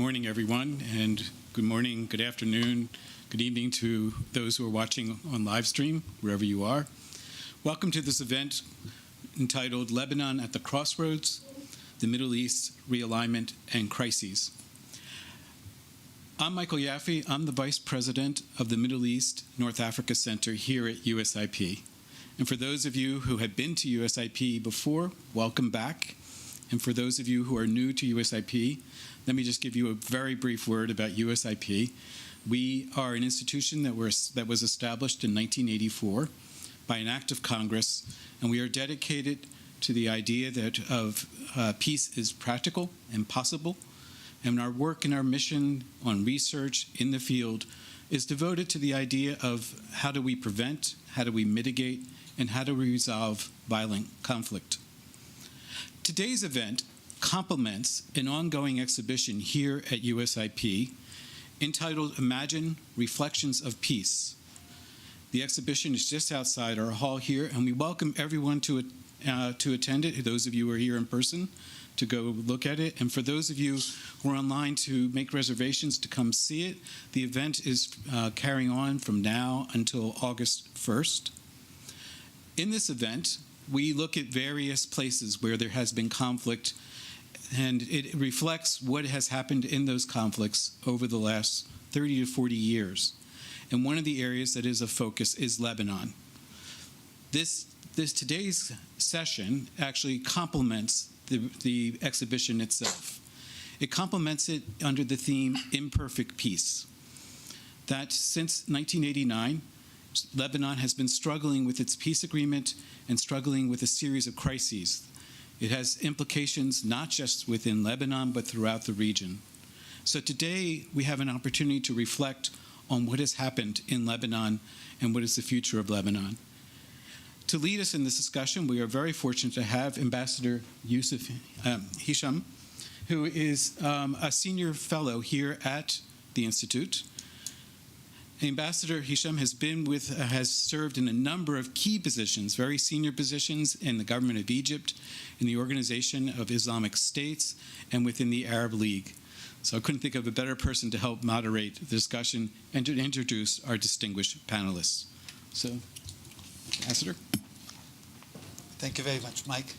Good morning, everyone, and good morning, good afternoon, good evening to those who are watching on live stream, wherever you are. Welcome to this event entitled Lebanon at the Crossroads, the Middle East, Realignment, and Crises. I'm Michael Yaffe. I'm the Vice President of the Middle East North Africa Center here at USIP. And for those of you who have been to USIP before, welcome back. And for those of you who are new to USIP, let me just give you a very brief word about USIP. We are an institution that was established in 1984 by an act of Congress, and we are dedicated to the idea that peace is practical and possible, and our work and our mission on research in the field is devoted to the idea of how do we prevent, how do we mitigate, and how do we resolve violent conflict. Today's event complements an ongoing exhibition here at USIP entitled Imagine Reflections of Peace. The exhibition is just outside our hall here, and we welcome everyone to attend it, those of you who are here in person, to go look at it. And for those of you who are online to make reservations to come see it, the event is carrying on from now until August 1st. In this event, we look at various places where there has been conflict, and it reflects what has happened in those conflicts over the last 30 to 40 years. And one of the areas that is a focus is Lebanon. Today's session actually complements the exhibition itself. It complements it under the theme Imperfect Peace. That since 1989, Lebanon has been struggling with its peace agreement and struggling with a series of crises. It has implications not just within Lebanon, but throughout the region. So today, we have an opportunity to reflect on what has happened in Lebanon and what is the future of Lebanon. To lead us in this discussion, we are very fortunate to have Ambassador USIP Hisham, who is a senior fellow here at the Institute. Ambassador Hisham has served in a number of key positions, very senior positions in the government of Egypt, in the Organization of Islamic States, and within the Arab League. So I couldn't think of a better person to help moderate the discussion and to introduce our distinguished panelists. So, Ambassador. Thank you very much, Mike.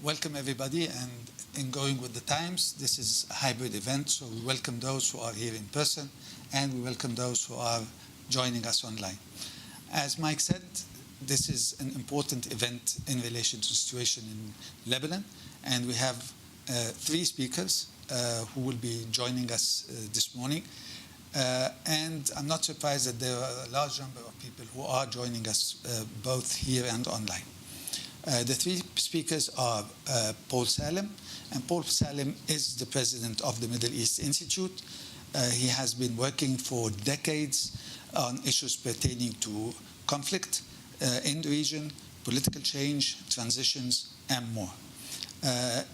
Welcome, everybody, and in going with the times, this is a hybrid event, so we welcome those who are here in person, and we welcome those who are joining us online. As Mike said, this is an important event in relation to the situation in Lebanon, and we have three speakers who will be joining us this morning. And I'm not surprised that there are a large number of people who are joining us both here and online. The three speakers are Paul Salem, and Paul Salem is the president of the Middle East Institute. He has been working for decades on issues pertaining to conflict in the region, political change, transitions, and more.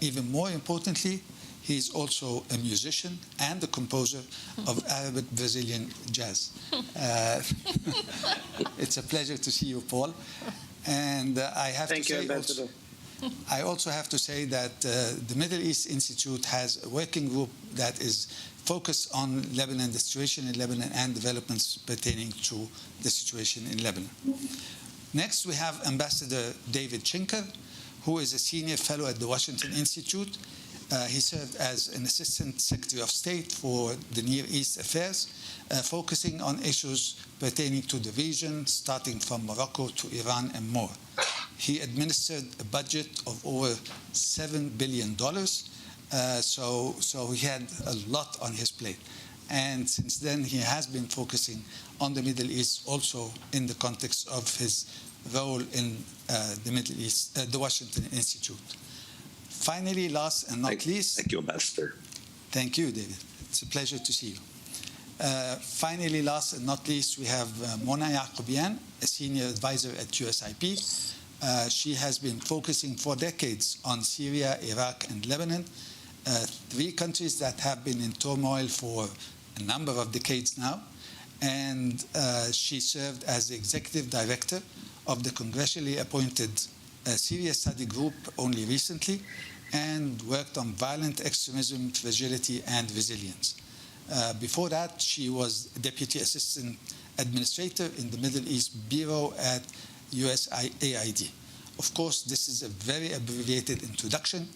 Even more importantly, he's also a musician and a composer of Arabic Brazilian jazz. It's a pleasure to see you, Paul. And I also have to say that the Middle East Institute has a working group that is focused on Lebanon, the situation in Lebanon, and developments pertaining to the situation in Lebanon. Next, we have Ambassador David Schinker, who is a senior fellow at the Washington Institute. He served as an Assistant Secretary of State for the Near East Affairs, focusing on issues pertaining to the region, starting from Morocco to Iran and more. He administered a budget of over $7 billion, so he had a lot on his plate. And since then, he has been focusing on the Middle East, also in the context of his role in the Middle East, the Washington Institute. Finally, last and not least... Thank you, Ambassador. Thank you, David. It's a pleasure to see you. Finally, last and not least, we have Mona Yaqoubian, a senior advisor at USIP. She has been focusing for decades on Syria, Iraq, and Lebanon, three countries that have been in turmoil for a number of decades now. And she served as the executive director of the congressionally appointed Syria Study Group only recently, and worked on violent extremism, fragility, and resilience. Before that, she was Deputy Assistant Administrator in the Middle East Bureau at USAID. Of course, this is a very abbreviated introduction,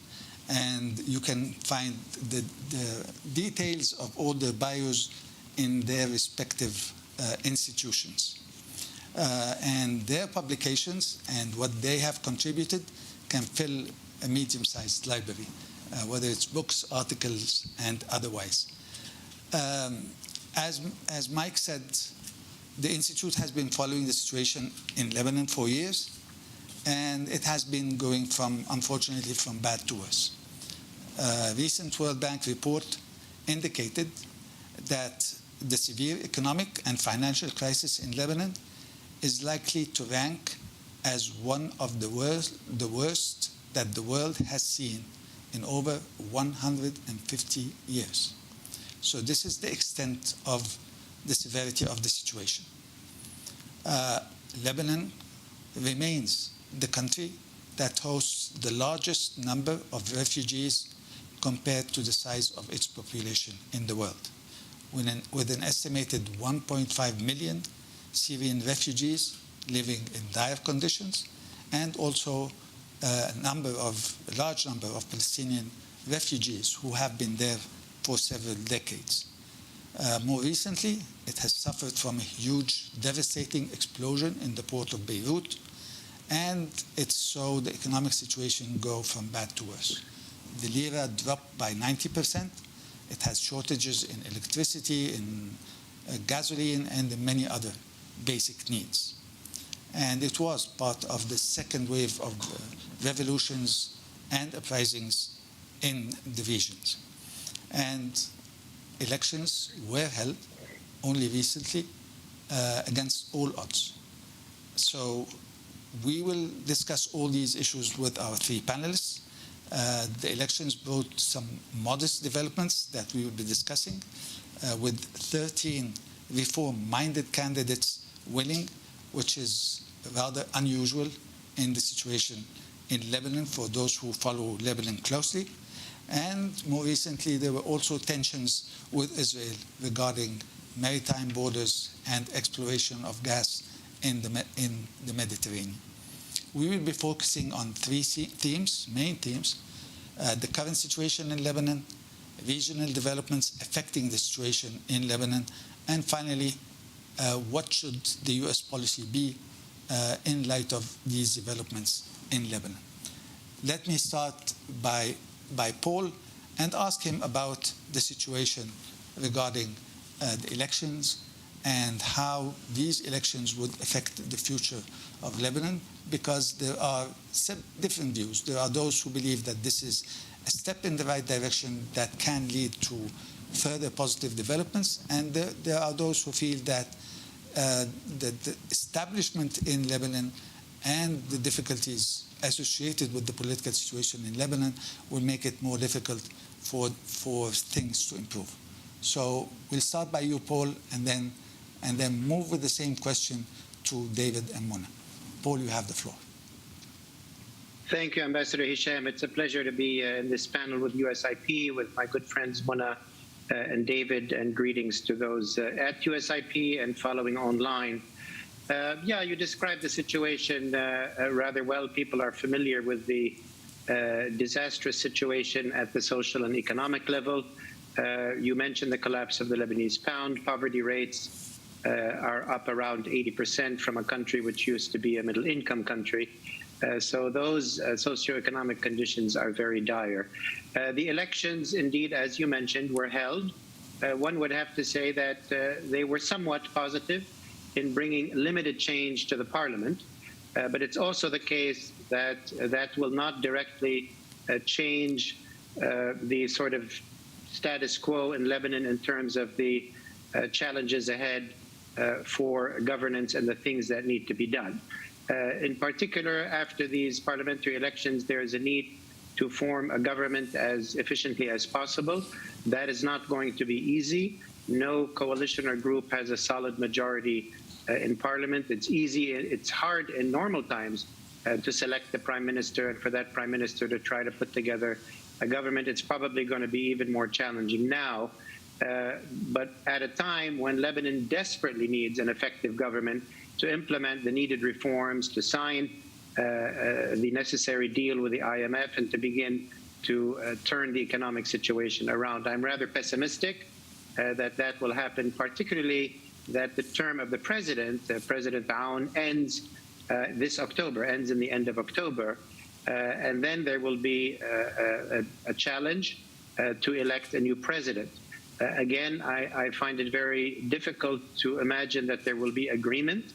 and you can find the details of all the bios in their respective institutions. And their publications and what they have contributed can fill a medium-sized library, whether it's books, articles, and otherwise. As Mike said, the Institute has been following the situation in Lebanon for years, and it has been going unfortunately, from bad to worse. A recent World Bank report indicated that the severe economic and financial crisis in Lebanon is likely to rank as one of the worst that the world has seen in over 150 years. So this is the extent of the severity of the situation. Lebanon remains the country that hosts the largest number of refugees compared to the size of its population in the world, with an estimated 1.5 million Syrian refugees living in dire conditions, and also a large number of Palestinian refugees who have been there for several decades. More recently, it has suffered from a huge, devastating explosion in the port of Beirut, and it saw the economic situation go from bad to worse. The lira dropped by 90%. It has shortages in electricity, in gasoline, and in many other basic needs. And it was part of the second wave of revolutions and uprisings in the regions. And elections were held only recently against all odds. So we will discuss all these issues with our three panelists. The elections brought some modest developments that we will be discussing, with 13 reform-minded candidates winning, which is rather unusual in the situation in Lebanon for those who follow Lebanon closely. And more recently, there were also tensions with Israel regarding maritime borders and exploration of gas in the Mediterranean. We will be focusing on three main themes: the current situation in Lebanon, regional developments affecting the situation in Lebanon, and finally, what should the U.S. policy be in light of these developments in Lebanon. Let me start by Paul and ask him about the situation regarding the elections and how these elections would affect the future of Lebanon, because there are different views. There are those who believe that this is a step in the right direction that can lead to further positive developments, and there are those who feel that the establishment in Lebanon and the difficulties associated with the political situation in Lebanon will make it more difficult for things to improve. So we'll start by you, Paul, and then move with the same question to David and Mona. Paul, you have the floor. Thank you, Ambassador Hisham. It's a pleasure to be in this panel with USIP, with my good friends Mona and David, and greetings to those at USIP and following online. Yeah, you described the situation rather well. People are familiar with the disastrous situation at the social and economic level. You mentioned the collapse of the Lebanese pound. Poverty rates are up around 80% from a country which used to be a middle-income country. So those socioeconomic conditions are very dire. The elections, indeed, as you mentioned, were held. One would have to say that they were somewhat positive in bringing limited change to the parliament. But it's also the case that that will not directly change the sort of status quo in Lebanon in terms of the challenges ahead for governance and the things that need to be done. In particular, after these parliamentary elections, there is a need to form a government as efficiently as possible. That is not going to be easy. No coalition or group has a solid majority in parliament. It's hard in normal times to select the prime minister and for that prime minister to try to put together a government. It's probably going to be even more challenging now, but at a time when Lebanon desperately needs an effective government to implement the needed reforms, to sign the necessary deal with the IMF, and to begin to turn the economic situation around. I'm rather pessimistic that will happen, particularly that the term of the president, President Aoun, ends this October, ends in the end of October. And then there will be a challenge to elect a new president. Again, I find it very difficult to imagine that there will be agreement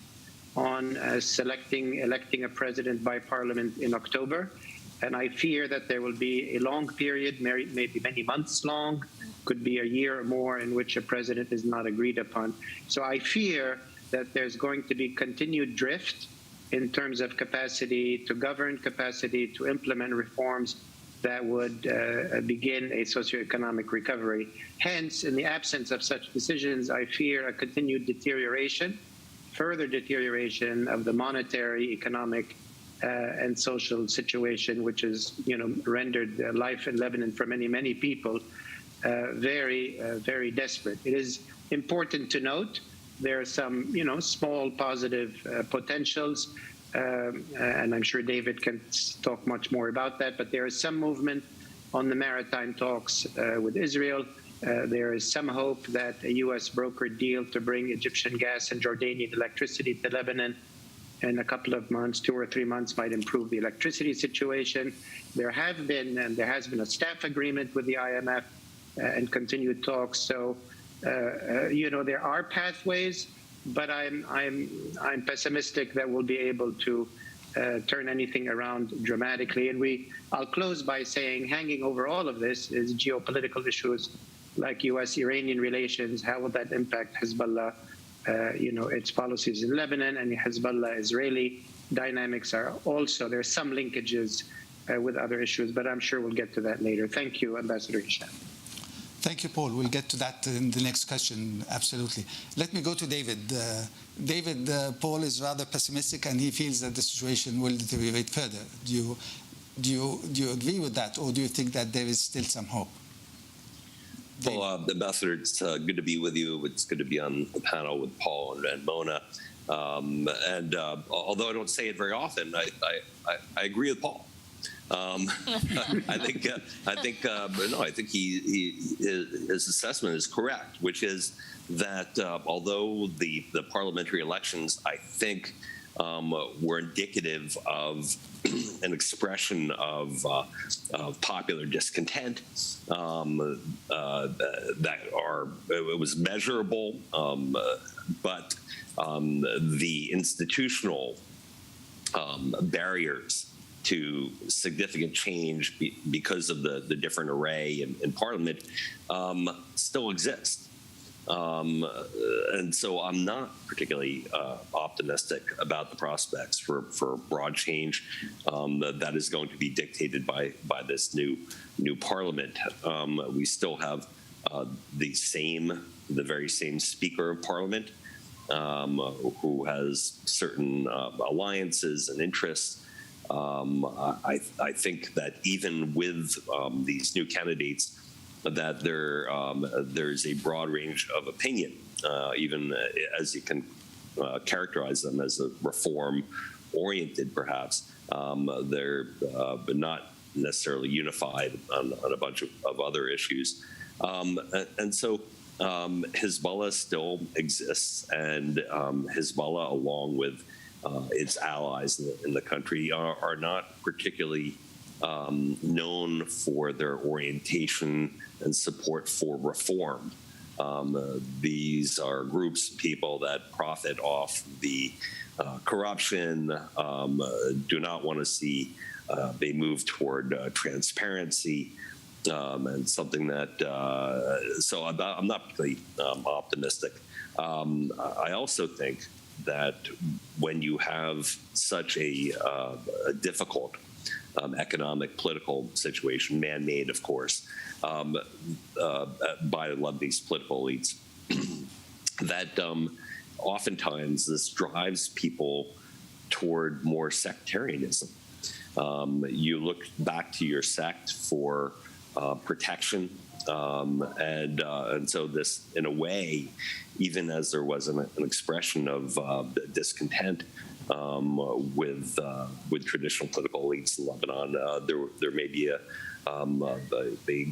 on electing a president by parliament in October. And I fear that there will be a long period, maybe many months long, could be a year or more, in which a president is not agreed upon. So I fear that there's going to be continued drift in terms of capacity to govern, capacity to implement reforms that would begin a socioeconomic recovery. Hence, in the absence of such decisions, I fear a continued deterioration, further deterioration of the monetary, economic, and social situation, which is, rendered life in Lebanon for many, many people very desperate. It is important to note there are some, small positive potentials, and I'm sure David can talk much more about that, but there is some movement on the maritime talks with Israel. There is some hope that a U.S. brokered deal to bring Egyptian gas and Jordanian electricity to Lebanon in a couple of months, 2 or 3 months, might improve the electricity situation. There has been a staff agreement with the IMF and continued talks. So, there are pathways, but I'm pessimistic that we'll be able to turn anything around dramatically. And I'll close by saying, hanging over all of this is geopolitical issues like U.S.-Iranian relations. How will that impact Hezbollah? Its policies in Lebanon, and Hezbollah-Israeli dynamics are also, there are some linkages with other issues, but I'm sure we'll get to that later. Thank you, Ambassador Hisham. Thank you, Paul. We'll get to that in the next question, absolutely. Let me go to David. Paul is rather pessimistic, and he feels that the situation will deteriorate further. Do you agree with that, or do you think that there is still some hope? Well, Ambassador, it's good to be with you. It's good to be on the panel with Paul and Mona. And although I don't say it very often, I agree with Paul. I think his assessment is correct, which is that although the parliamentary elections, I think, were indicative of an expression of popular discontent it was measurable, but the institutional barriers to significant change because of the different array in Parliament still exist. And so I'm not particularly optimistic about the prospects for broad change that is going to be dictated by this new Parliament. We still have the very same Speaker of Parliament who has certain alliances and interests. I think that even with these new candidates, that there's a broad range of opinion, even as you can characterize them as a reform-oriented, perhaps. They're but not necessarily unified on a bunch of other issues. And so Hezbollah still exists, and Hezbollah, along with its allies in the country, are not particularly known for their orientation and support for reform. These are groups of people that profit off the corruption, do not want to see they move toward transparency, and something that, so I'm not particularly optimistic. I also think that when you have such a difficult economic, political situation, man-made, of course, by the Lebanese political elites, that oftentimes this drives people toward more sectarianism. You look back to your sect for protection, and so this, in a way, even as there was an expression of discontent with traditional political elites in Lebanon, there may be a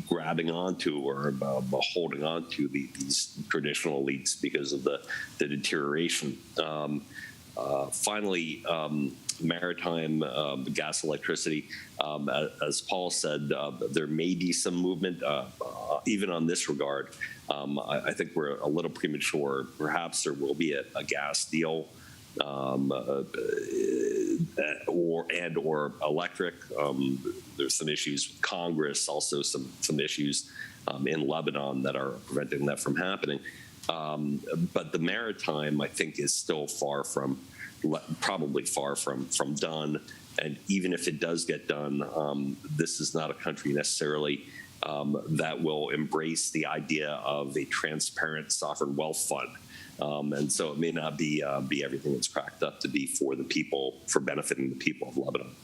grabbing onto or holding on to these traditional elites because of the deterioration. Finally, maritime gas, electricity. As Paul said, there may be some movement even on this regard. I think we're a little premature. Perhaps there will be a gas deal or electric. There's some issues with Congress, also some issues in Lebanon that are preventing that from happening. But the maritime, I think, is still probably far from done. And even if it does get done, this is not a country necessarily that will embrace the idea of a transparent sovereign wealth fund. And so it may not be everything it's cracked up to be for the people, for benefiting the people of Lebanon.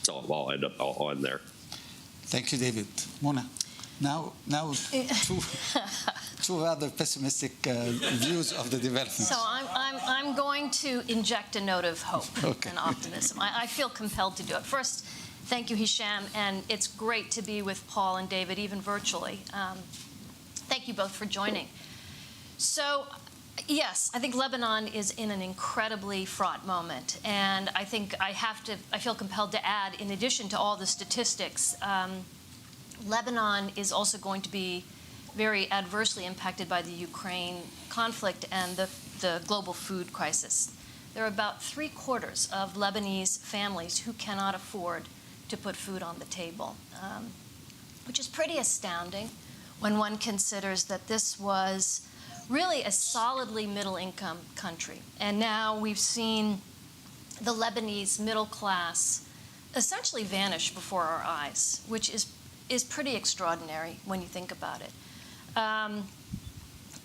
So I'll end there. Thank you, David. Mona, now two rather pessimistic views of the development. So I'm going to inject a note of hope and optimism. I feel compelled to do it. First, thank you, Hisham, and it's great to be with Paul and David, even virtually. Thank you both for joining. So, yes, I think Lebanon is in an incredibly fraught moment, and I think I feel compelled to add, in addition to all the statistics, Lebanon is also going to be very adversely impacted by the Ukraine conflict and the global food crisis. There are about 3/4 of Lebanese families who cannot afford to put food on the table, which is pretty astounding when one considers that this was really a solidly middle-income country. And now we've seen the Lebanese middle class essentially vanish before our eyes, which is pretty extraordinary when you think about it.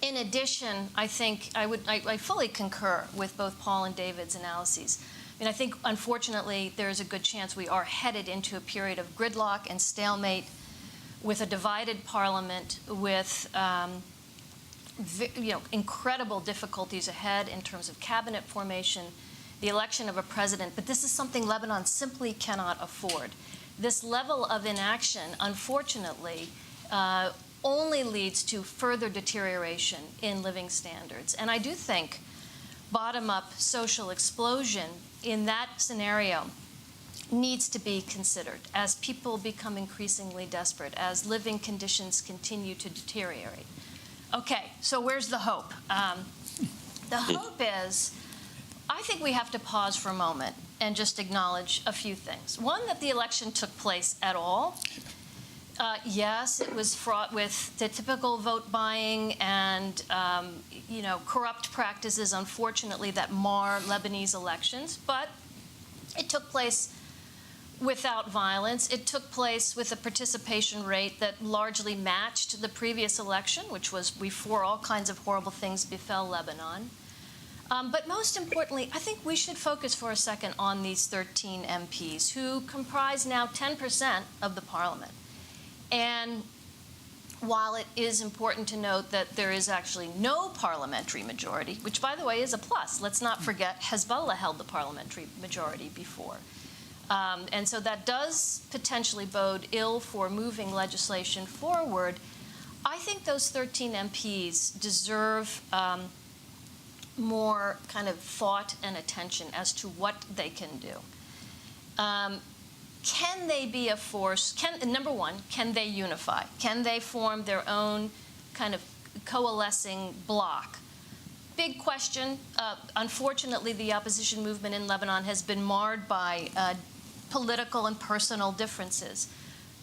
In addition, I think I fully concur with both Paul and David's analyses. I mean, I think, unfortunately, there's a good chance we are headed into a period of gridlock and stalemate with a divided parliament, with incredible difficulties ahead in terms of cabinet formation, the election of a president. But this is something Lebanon simply cannot afford. This level of inaction, unfortunately, only leads to further deterioration in living standards. And I do think bottom-up social explosion in that scenario needs to be considered as people become increasingly desperate, as living conditions continue to deteriorate. Okay, so where's the hope? The hope is, I think we have to pause for a moment and just acknowledge a few things. One, that the election took place at all. Yes, it was fraught with the typical vote buying and corrupt practices, unfortunately, that mar Lebanese elections. But it took place without violence. It took place with a participation rate that largely matched the previous election, which was before all kinds of horrible things befell Lebanon. But most importantly, I think we should focus for a second on these 13 MPs who comprise now 10% of the parliament. And while it is important to note that there is actually no parliamentary majority, which, by the way, is a plus. Let's not forget Hezbollah held the parliamentary majority before. And so that does potentially bode ill for moving legislation forward. I think those 13 MPs deserve more kind of thought and attention as to what they can do. Can they be a force? Number one, can they unify? Can they form their own kind of coalescing bloc? Big question. Unfortunately, the opposition movement in Lebanon has been marred by political and personal differences.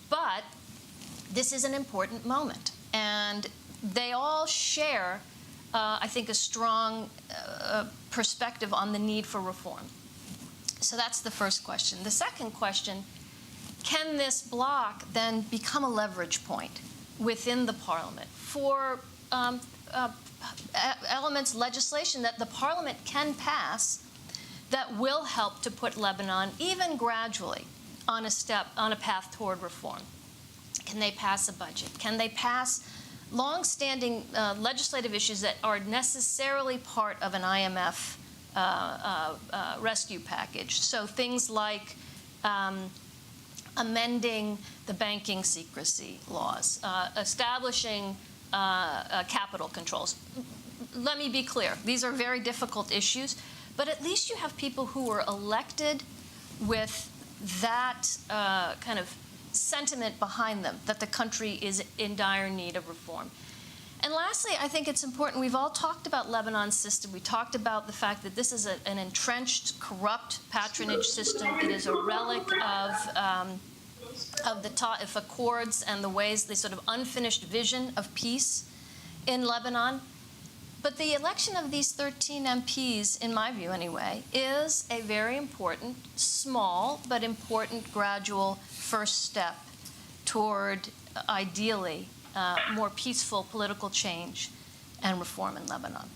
But this is an important moment. And they all share, I think, a strong perspective on the need for reform. So that's the first question. The second question, can this bloc then become a leverage point within the parliament for elements, legislation that the parliament can pass that will help to put Lebanon, even gradually, on a path toward reform. Can they pass a budget? Can they pass long-standing legislative issues that are necessarily part of an IMF rescue package? So things like amending the banking secrecy laws, establishing capital controls. Let me be clear. These are very difficult issues, but at least you have people who are elected with that kind of sentiment behind them, that the country is in dire need of reform. And lastly, I think it's important, we've all talked about Lebanon's system. We talked about the fact that this is an entrenched, corrupt patronage system. It is a relic of the Ta'if Accords and the ways, the sort of unfinished vision of peace in Lebanon. But the election of these 13 MPs, in my view anyway, is a very important, small, but important gradual first step toward, ideally, more peaceful political change and reform in Lebanon.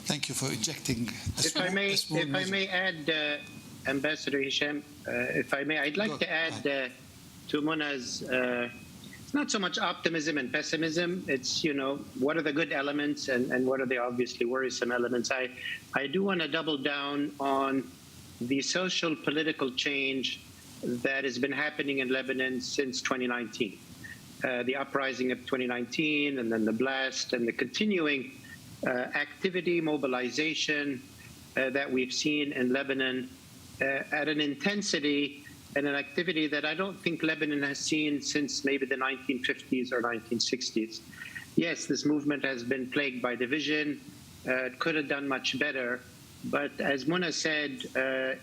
Thank you for ejecting If I may add, Ambassador Hisham, if I may, I'd like to add to Muna's not so much optimism and pessimism. It's, what are the good elements and what are the obviously worrisome elements. I do want to double down on the social political change that has been happening in Lebanon since 2019. The uprising of 2019 and then the blast and the continuing activity, mobilization that we've seen in Lebanon at an intensity and an activity that I don't think Lebanon has seen since maybe the 1950s or 1960s. Yes, this movement has been plagued by division. It could have done much better. But as Muna said,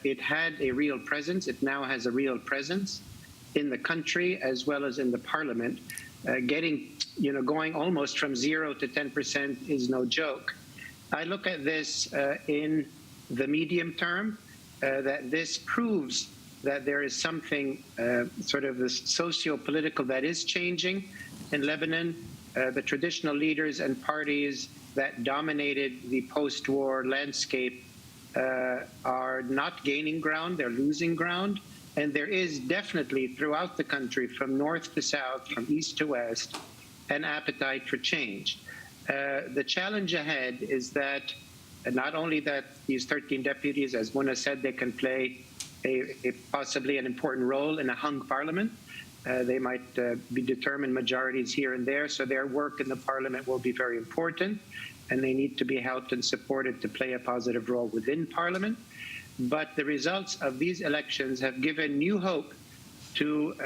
it had a real presence. It now has a real presence in the country as well as in the parliament. Going almost from 0 to 10% is no joke. I look at this in the medium term, that this proves that there is something sort of this socio-political that is changing in Lebanon. The traditional leaders and parties that dominated the post-war landscape are not gaining ground, they're losing ground. And there is definitely throughout the country, from north to south, from east to west, an appetite for change. The challenge ahead is that not only that these 13 deputies, as Muna said, they can play possibly an important role in a hung parliament. They might be determined majorities here and there, so their work in the parliament will be very important, and they need to be helped and supported to play a positive role within parliament. But the results of these elections have given new hope to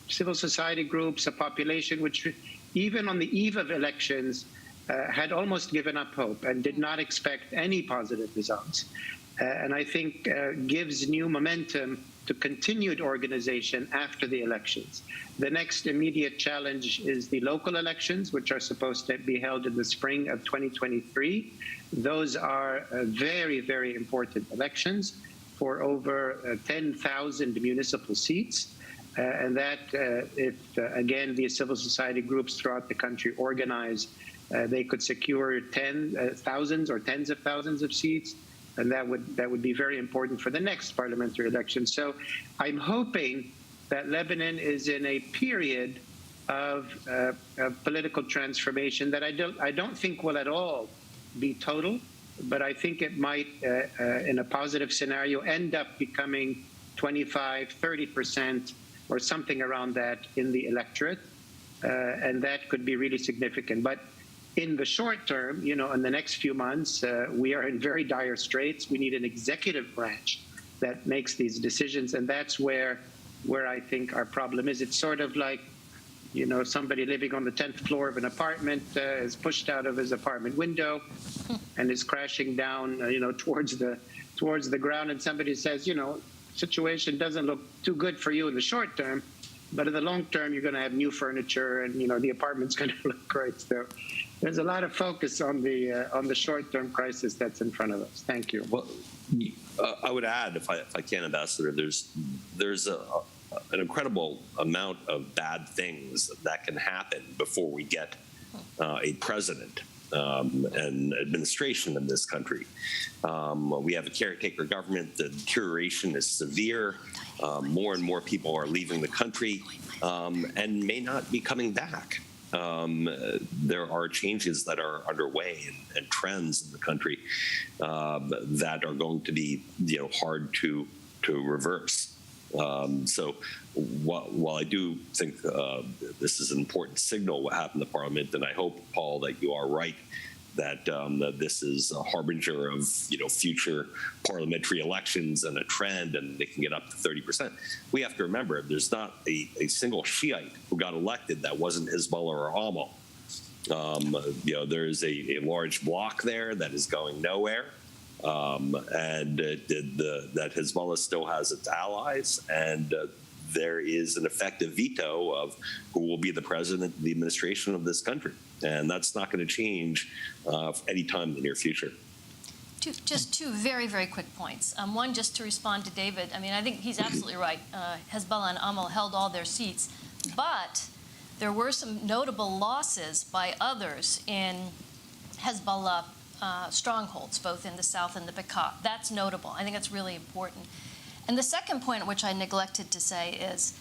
civil society groups, a population which, even on the eve of elections, had almost given up hope and did not expect any positive results. And I think gives new momentum to continued organization after the elections. The next immediate challenge is the local elections, which are supposed to be held in the spring of 2023. Those are very, very important elections for over 10,000 municipal seats. And that, if again, the civil society groups throughout the country organize, they could secure thousands or tens of thousands of seats. And that would be very important for the next parliamentary election. So I'm hoping that Lebanon is in a period of political transformation that I don't think will at all be total, but I think it might, in a positive scenario, end up becoming 25, 30% or something around that in the electorate. And that could be really significant. But in the short term, in the next few months, we are in very dire straits. We need an executive branch that makes these decisions, and that's where I think our problem is. It's sort of like, somebody living on the 10th floor of an apartment is pushed out of his apartment window and is crashing down, towards the ground, and somebody says, situation doesn't look too good for you in the short term, but in the long term, you're going to have new furniture, and the apartment's going to look great. So there's a lot of focus on the short-term crisis that's in front of us. Thank you. Well, I would add, if I can, Ambassador, there's an incredible amount of bad things that can happen before we get a president. and administration in this country. We have a caretaker government. The deterioration is severe. More and more people are leaving the country and may not be coming back. There are changes that are underway and trends in the country that are going to be, hard to reverse. So while I do think this is an important signal what happened to Parliament, and I hope, Paul, that you are right, that this is a harbinger of future parliamentary elections and a trend, and they can get up to 30%. We have to remember there's not a single Shiite who got elected that wasn't Hezbollah or Amal. There is a large bloc there that is going nowhere. And that Hezbollah still has its allies, and there is an effective veto of who will be the president of the administration of this country. And that's not going to change anytime in the near future. Just two very, very quick points. One, just to respond to David. I mean, I think he's absolutely right. Hezbollah and Amal held all their seats, but there were some notable losses by others in Hezbollah strongholds, both in the south and the Bekaa. That's notable. I think that's really important. And the second point, which I neglected to say, is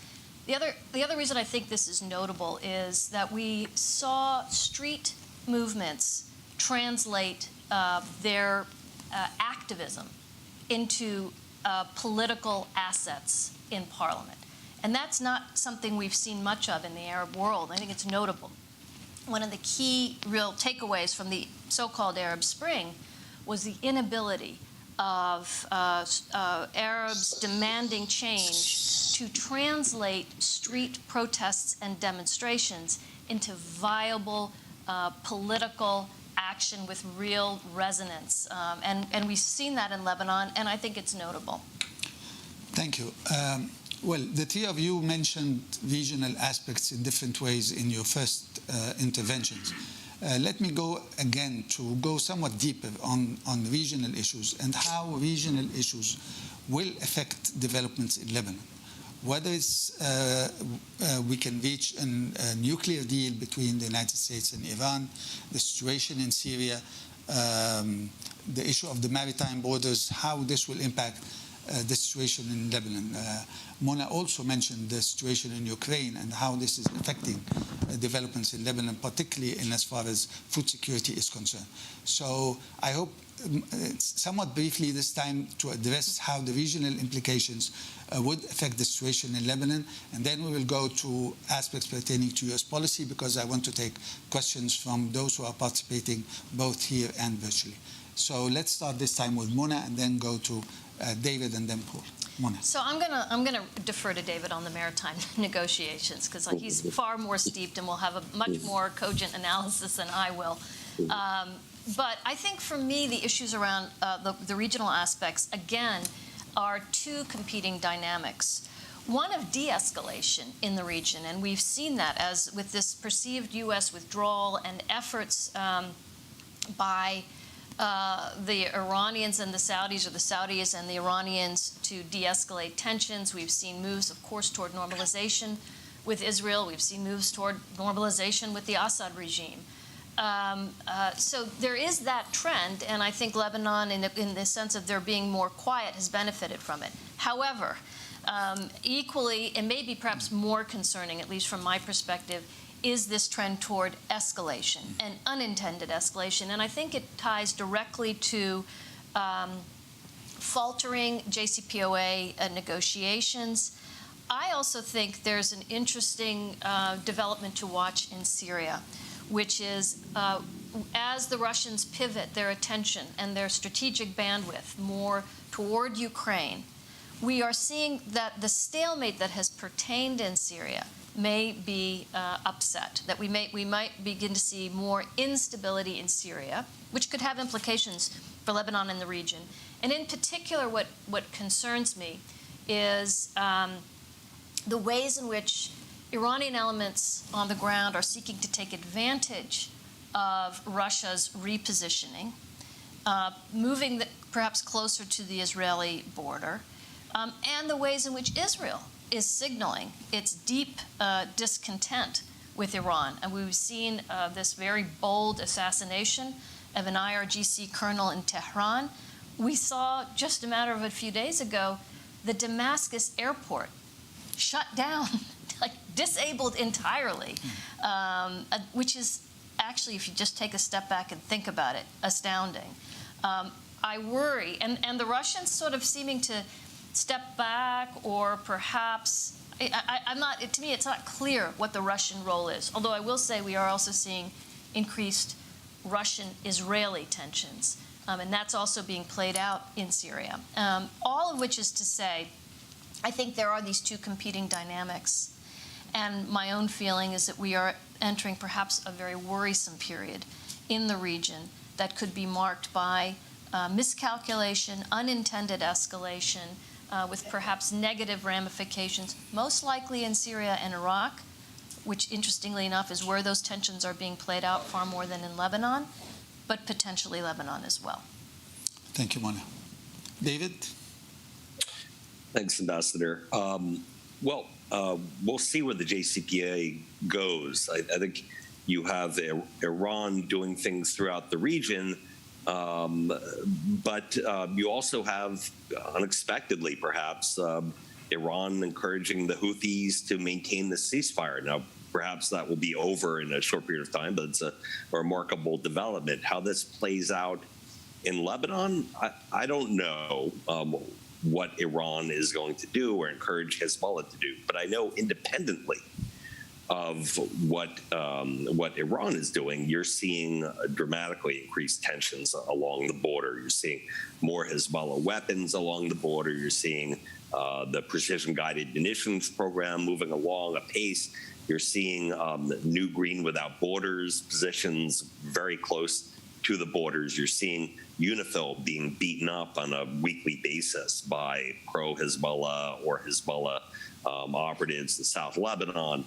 the other reason I think this is notable is that we saw street movements translate their activism into political assets in Parliament. And that's not something we've seen much of in the Arab world. I think it's notable. One of the key real takeaways from the so-called Arab Spring was the inability of Arabs demanding change to translate street protests and demonstrations into viable political action with real resonance. And we've seen that in Lebanon, and I think it's notable. Thank you. Well, the three of you mentioned regional aspects in different ways in your first interventions. Let me go again to go somewhat deeper on regional issues and how regional issues will affect developments in Lebanon. Whether it's we can reach a nuclear deal between the United States and Iran, the situation in Syria, the issue of the maritime borders, how this will impact the situation in Lebanon. Mona also mentioned the situation in Ukraine and how this is affecting developments in Lebanon, particularly in as far as food security is concerned. So I hope somewhat briefly this time to address how the regional implications would affect the situation in Lebanon, and then we will go to aspects pertaining to U.S. policy, because I want to take questions from those who are participating both here and virtually. So let's start this time with Mona and then go to David and then Paul. Mona. So I'm gonna defer to David on the maritime negotiations, because he's far more steeped and will have a much more cogent analysis than I will. But I think for me, the issues around the regional aspects, again, are two competing dynamics. One of de-escalation in the region, and we've seen that as with this perceived U.S. withdrawal and efforts by the Iranians and the Saudis, or the Saudis and the Iranians, to de-escalate tensions. We've seen moves, of course, toward normalization with Israel. We've seen moves toward normalization with the Assad regime. So there is that trend, and I think Lebanon, in the sense of there being more quiet, has benefited from it. However, equally, and maybe perhaps more concerning, at least from my perspective, is this trend toward escalation and unintended escalation. And I think it ties directly to faltering JCPOA negotiations. I also think there's an interesting development to watch in Syria, which is as the Russians pivot their attention and their strategic bandwidth more toward Ukraine, we are seeing that the stalemate that has pertained in Syria may be upset, that we might begin to see more instability in Syria, which could have implications for Lebanon and the region. And in particular, what concerns me is the ways in which Iranian elements on the ground are seeking to take advantage of Russia's repositioning, moving perhaps closer to the Israeli border, and the ways in which Israel is signaling its deep discontent with Iran. And we've seen this very bold assassination of an IRGC colonel in Tehran. We saw just a matter of a few days ago the Damascus airport shut down, like disabled entirely, which is actually, if you just take a step back and think about it, astounding. I worry, and the Russians sort of seeming to step back, or perhaps, I'm not, to me it's not clear what the Russian role is, although I will say we are also seeing increased Russian-Israeli tensions, and that's also being played out in Syria. All of which is to say, I think there are these two competing dynamics, and my own feeling is that we are entering perhaps a very worrisome period in the region that could be marked by miscalculation, unintended escalation, with perhaps negative ramifications, most likely in Syria and Iraq, which interestingly enough is where those tensions are being played out far more than in Lebanon, but potentially Lebanon as well. Thank you, Mona. David? Thanks, Ambassador. We'll see where the JCPOA goes. I think you have Iran doing things throughout the region, but you also have, unexpectedly perhaps, Iran encouraging the Houthis to maintain the ceasefire. Now, perhaps that will be over in a short period of time, but it's a remarkable development. How this plays out in Lebanon, I don't know what Iran is going to do or encourage Hezbollah to do, but I know independently of what Iran is doing, you're seeing dramatically increased tensions along the border. You're seeing more Hezbollah weapons along the border. You're seeing the precision-guided munitions program moving along apace. You're seeing new Green Without Borders positions very close to the borders. You're seeing UNIFIL being beaten up on a weekly basis by pro-Hezbollah or Hezbollah operatives in South Lebanon.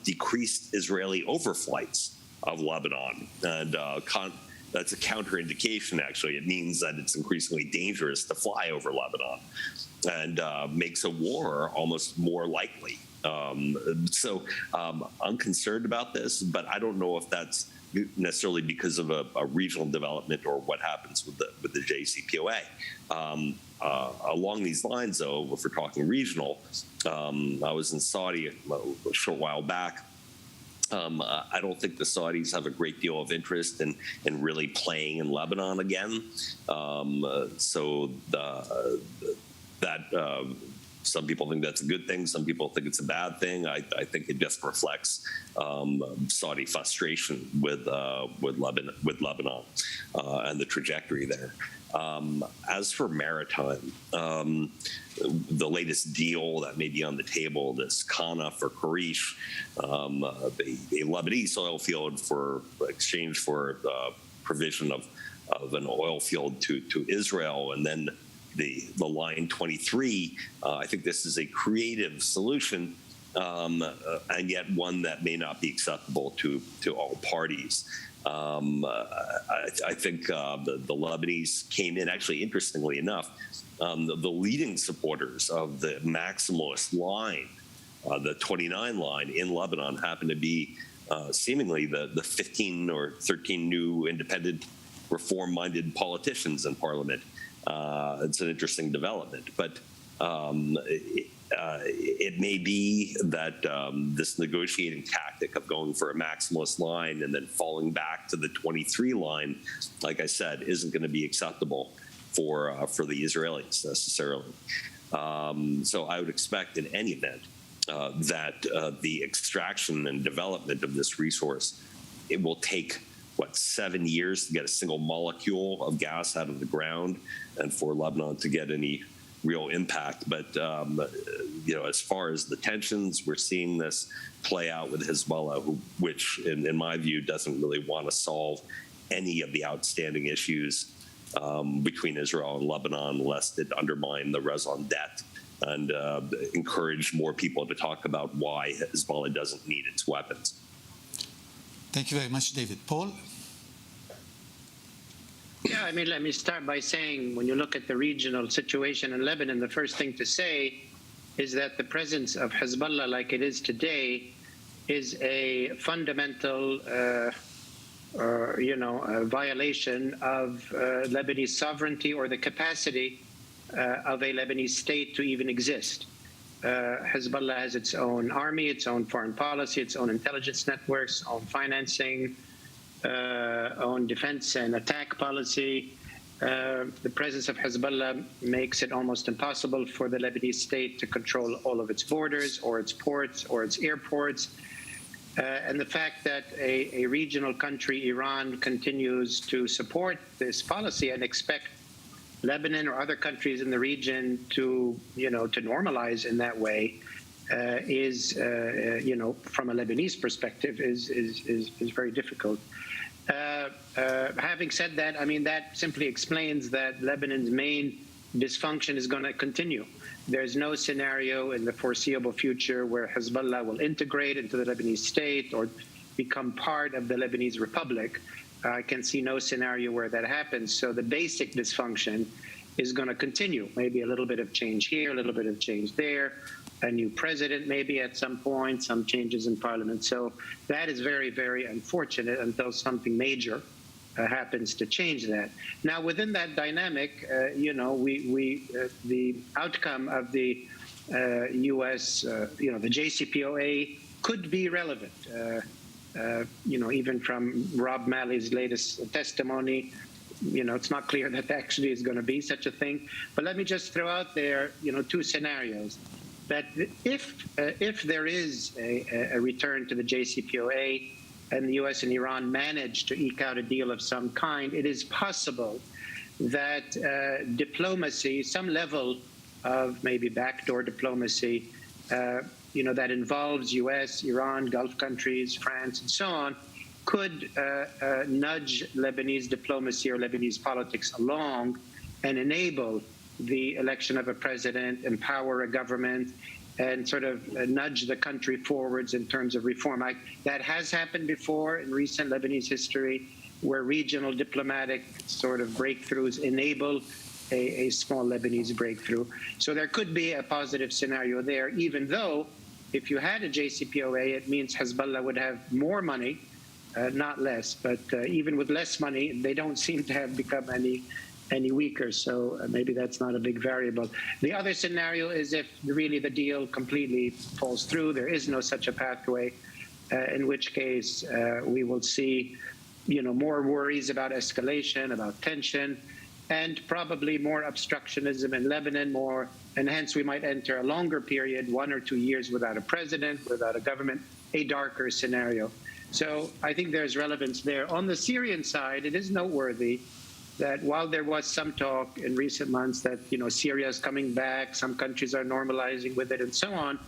Decreased Israeli overflights of Lebanon. And that's a counterindication, actually. It means that it's increasingly dangerous to fly over Lebanon and makes a war almost more likely. So I'm concerned about this, but I don't know if that's necessarily because of a regional development or what happens with the JCPOA. Along these lines, though, if we're talking regional, I was in Saudi a short while back. I don't think the Saudis have a great deal of interest in really playing in Lebanon again. Some people think that's a good thing. Some people think it's a bad thing. I think it just reflects Saudi frustration with Lebanon and the trajectory there. As for maritime, the latest deal that may be on the table, this Kana for Karish, a Lebanese oil field for exchange for provision of an oil field to Israel, and then the line 23. I think this is a creative solution, and yet one that may not be acceptable to all parties. I think the Lebanese came in, actually, interestingly enough, the leading supporters of the maximalist line, the 29 line in Lebanon, happen to be seemingly the 15 or 13 new independent reform-minded politicians in parliament. It's an interesting development, but it may be that this negotiating tactic of going for a maximalist line and then falling back to the 23 line, like I said, isn't going to be acceptable for the Israelis necessarily. So I would expect in any event that the extraction and development of this resource, it will take 7 years to get a single molecule of gas out of the ground, and for Lebanon to get any real impact. But as far as the tensions, we're seeing this play out with Hezbollah, which in my view doesn't really want to solve any of the outstanding issues between Israel and Lebanon, lest it undermine the raison d'etre and encourage more people to talk about why Hezbollah doesn't need its weapons. Thank you very much, David. Paul? Yeah, let me start by saying, when you look at the regional situation in Lebanon, the first thing to say is that the presence of Hezbollah like it is today is a fundamental violation of Lebanese sovereignty or the capacity of a Lebanese state to even exist. Hezbollah has its own army, its own foreign policy, its own intelligence networks, own financing, own defense and attack policy. The presence of Hezbollah makes it almost impossible for the Lebanese state to control all of its borders or its ports or its airports. And the fact that a regional country, Iran, continues to support this policy and expect Lebanon or other countries in the region to normalize in that way is, from a Lebanese perspective, is very difficult. Having said that, I mean, that simply explains that Lebanon's main dysfunction is going to continue. There's no scenario in the foreseeable future where Hezbollah will integrate into the Lebanese state or become part of the Lebanese Republic. I can see no scenario where that happens. So the basic dysfunction is going to continue. Maybe a little bit of change here, a little bit of change there, a new president maybe at some point, some changes in parliament. So that is very, very unfortunate until something major happens to change that. Now, within that dynamic, the outcome of the U.S., the JCPOA could be relevant. Even from Rob Malley's latest testimony, it's not clear that actually is going to be such a thing. But let me just throw out there, two scenarios. That if there is a return to the JCPOA and the U.S. and Iran manage to eke out a deal of some kind, it is possible that diplomacy, some level of maybe backdoor diplomacy, that involves U.S., Iran, Gulf countries, France, and so on, could nudge Lebanese diplomacy or Lebanese politics along and enable the election of a president, empower a government, and sort of nudge the country forwards in terms of reform. That has happened before in recent Lebanese history, where regional diplomatic sort of breakthroughs enable a small Lebanese breakthrough. So there could be a positive scenario there, even though if you had a JCPOA, it means Hezbollah would have more money, not less. But even with less money, they don't seem to have become any weaker, so maybe that's not a big variable. The other scenario is if really the deal completely falls through, there is no such a pathway, in which case we will see, more worries about escalation, about tension, and probably more obstructionism in Lebanon, and hence we might enter a longer period, 1 or 2 years without a president, without a government, a darker scenario. So I think there's relevance there. On the Syrian side, it is noteworthy that while there was some talk in recent months that, Syria is coming back, some countries are normalizing with it and so on,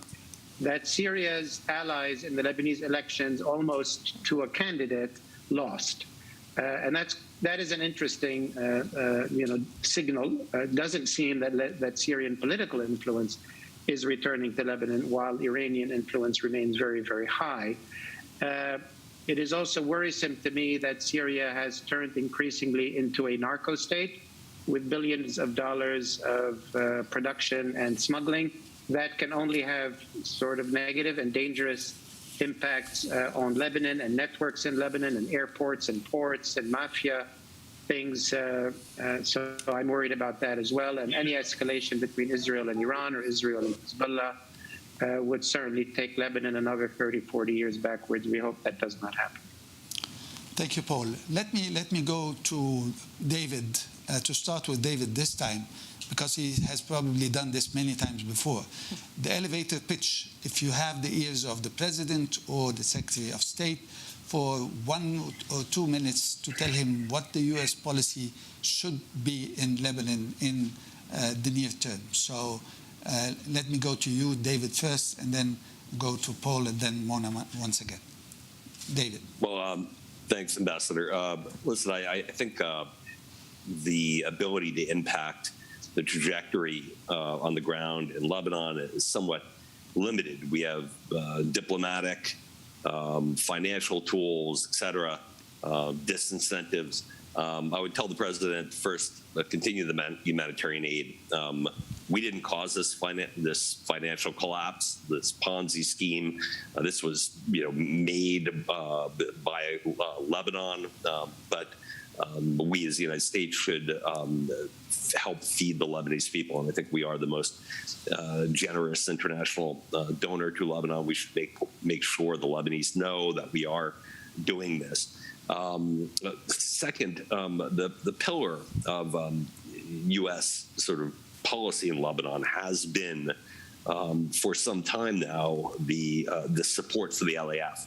that Syria's allies in the Lebanese elections, almost to a candidate, lost. And that is an interesting, signal. It doesn't seem that Syrian political influence is returning to Lebanon, while Iranian influence remains very, very high. It is also worrisome to me that Syria has turned increasingly into a narco state with billions of dollars of production and smuggling that can only have sort of negative and dangerous impacts on Lebanon and networks in Lebanon and airports and ports and mafia things. So I'm worried about that as well. And any escalation between Israel and Iran or Israel and Hezbollah would certainly take Lebanon another 30, 40 years backwards. We hope that does not happen. Thank you, Paul. Let me go to David, to start with David this time, because he has probably done this many times before. The elevator pitch, if you have the ears of the President or the Secretary of State, for 1 or 2 minutes to tell him what the U.S. policy should be in Lebanon in the near term. So let me go to you, David, first, and then go to Paul, and then Mona once again. David. Well, thanks, Ambassador. Listen, I think the ability to impact the trajectory on the ground in Lebanon is somewhat limited. We have diplomatic, financial tools, et cetera, disincentives. I would tell the president first, continue the humanitarian aid. We didn't cause this financial collapse, this Ponzi scheme. This was, made by Lebanon, but we as the United States should help feed the Lebanese people, and I think we are the most generous international donor to Lebanon. We should make sure the Lebanese know that we are doing this. Second, the pillar of U.S. sort of policy in Lebanon has been, for some time now, the support for the LAF.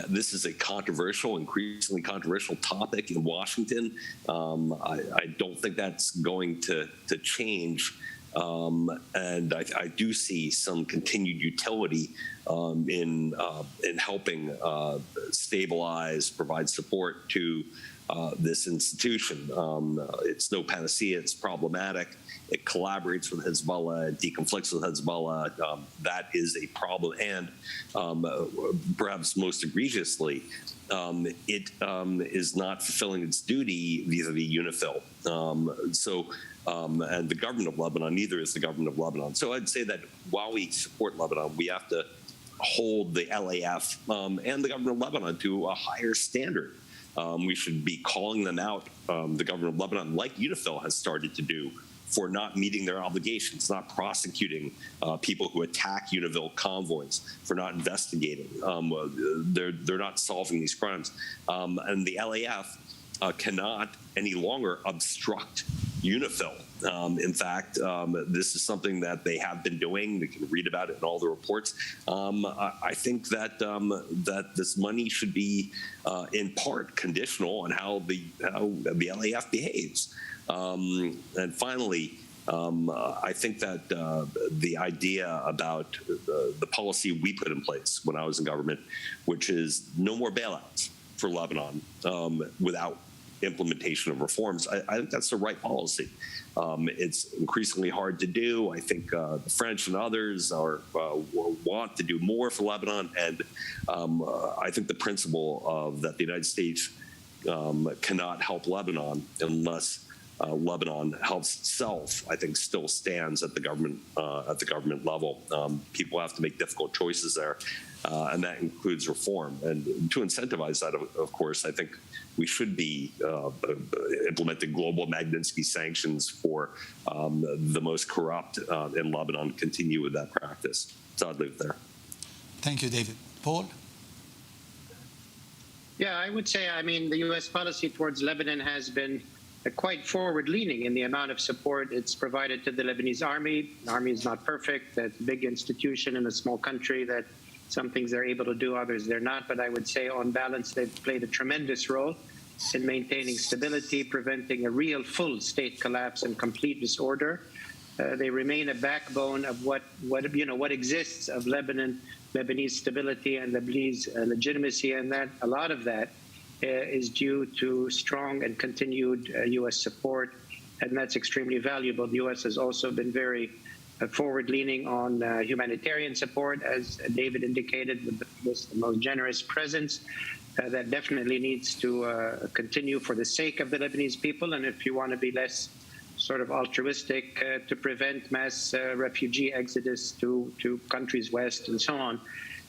This is a increasingly controversial topic in Washington. I don't think that's going to change. And I do see some continued utility in helping stabilize, provide support to this institution. It's no panacea. It's problematic. It collaborates with Hezbollah, it deconflicts with Hezbollah. That is a problem. And perhaps most egregiously, it is not fulfilling its duty vis-a-vis UNIFIL. And the government of Lebanon, neither is the government of Lebanon. So I'd say that while we support Lebanon, we have to hold the LAF and the government of Lebanon to a higher standard. We should be calling them out, the government of Lebanon, like UNIFIL has started to do, for not meeting their obligations, not prosecuting people who attack UNIFIL convoys, for not investigating. They're not solving these crimes. And the LAF cannot any longer obstruct UNIFIL. In fact, this is something that they have been doing. You can read about it in all the reports. I think that that this money should be, in part, conditional on how the LAF behaves. And finally, I think that the idea about the policy we put in place when I was in government, which is no more bailouts for Lebanon without implementation of reforms, I think that's the right policy. It's increasingly hard to do. I think the French and others want to do more for Lebanon, and I think the principle of that the United States cannot help Lebanon unless Lebanon helps itself, I think, still stands at the government level. People have to make difficult choices there, and that includes reform. And to incentivize that, of course, I think we should be implementing global Magnitsky sanctions for the most corrupt in Lebanon. Continue with that practice. So I'd leave it there. Thank you, David. Paul? Yeah, I would say, the U.S. policy towards Lebanon has been quite forward-leaning in the amount of support it's provided to the Lebanese army. The army is not perfect. It's a big institution in a small country that some things they're able to do, others they're not. But I would say, on balance, they've played a tremendous role in maintaining stability, preventing a real full state collapse and complete disorder. They remain a backbone of what exists of Lebanese stability and Lebanese legitimacy, and that a lot of that is due to strong and continued U.S. support, and that's extremely valuable. The U.S. has also been very forward-leaning on humanitarian support, as David indicated, with the most generous presence. That definitely needs to continue for the sake of the Lebanese people, and if you want to be less sort of altruistic, to prevent mass refugee exodus to countries west and so on.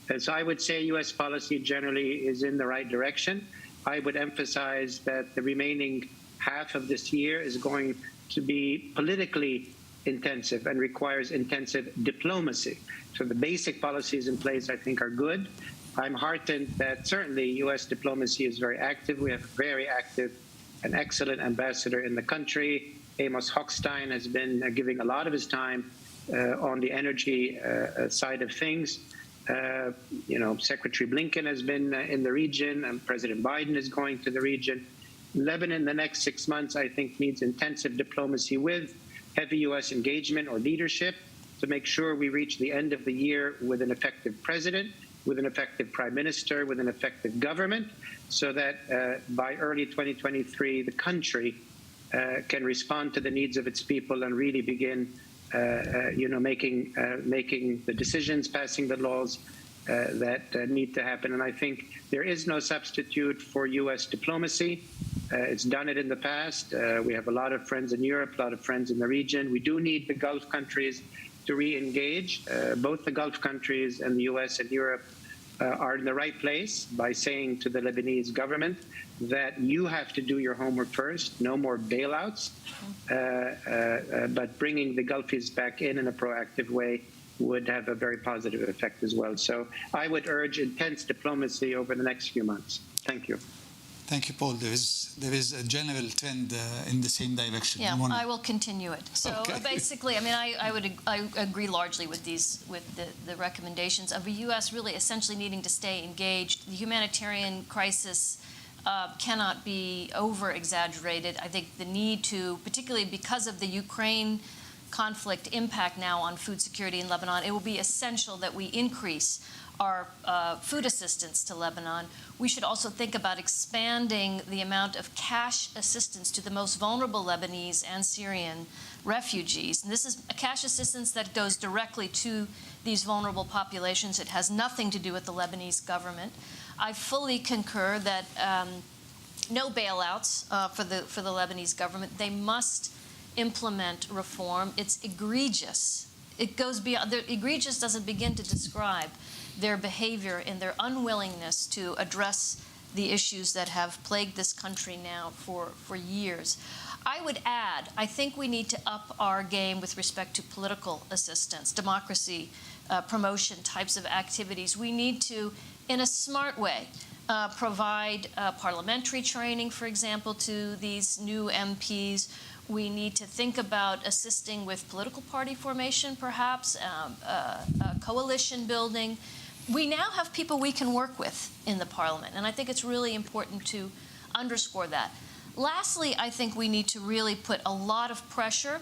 And so I would say U.S. policy generally is in the right direction. I would emphasize that the remaining half of this year is going to be politically intensive and requires intensive diplomacy. So the basic policies in place, I think, are good. I'm heartened that certainly U.S. diplomacy is very active. We have a very active and excellent ambassador in the country. Amos Hochstein has been giving a lot of his time on the energy side of things. Secretary Blinken has been in the region, and President Biden is going to the region. Lebanon in the next 6 months, I think, needs intensive diplomacy with heavy U.S. engagement or leadership to make sure we reach the end of the year with an effective president, with an effective prime minister, with an effective government, so that by early 2023, the country can respond to the needs of its people and really begin making the decisions, passing the laws that need to happen. And I think there is no substitute for U.S. diplomacy. It's done it in the past. We have a lot of friends in Europe, a lot of friends in the region. We do need the Gulf countries to re-engage. Both the Gulf countries and the US and Europe are in the right place by saying to the Lebanese government that you have to do your homework first, no more bailouts, but bringing the Gulfies back in a proactive way would have a very positive effect as well. So I would urge intense diplomacy over the next few months. Thank you. Thank you, Paul. There is a general trend in the same direction. Yeah, I will continue it. So basically, I mean, I agree largely with the recommendations of the U.S. really essentially needing to stay engaged. The humanitarian crisis cannot be over-exaggerated. I think the need to, particularly because of the Ukraine conflict impact now on food security in Lebanon, it will be essential that we increase our food assistance to Lebanon. We should also think about expanding the amount of cash assistance to the most vulnerable Lebanese and Syrian refugees. And this is a cash assistance that goes directly to these vulnerable populations. It has nothing to do with the Lebanese government. I fully concur that no bailouts for the Lebanese government. They must implement reform. It's egregious. It goes beyond. Egregious doesn't begin to describe their behavior and their unwillingness to address the issues that have plagued this country now for years. I would add, I think we need to up our game with respect to political assistance, democracy promotion types of activities. We need to, in a smart way, provide parliamentary training, for example, to these new MPs. We need to think about assisting with political party formation, perhaps, coalition building. We now have people we can work with in the parliament, and I think it's really important to underscore that. Lastly, I think we need to really put a lot of pressure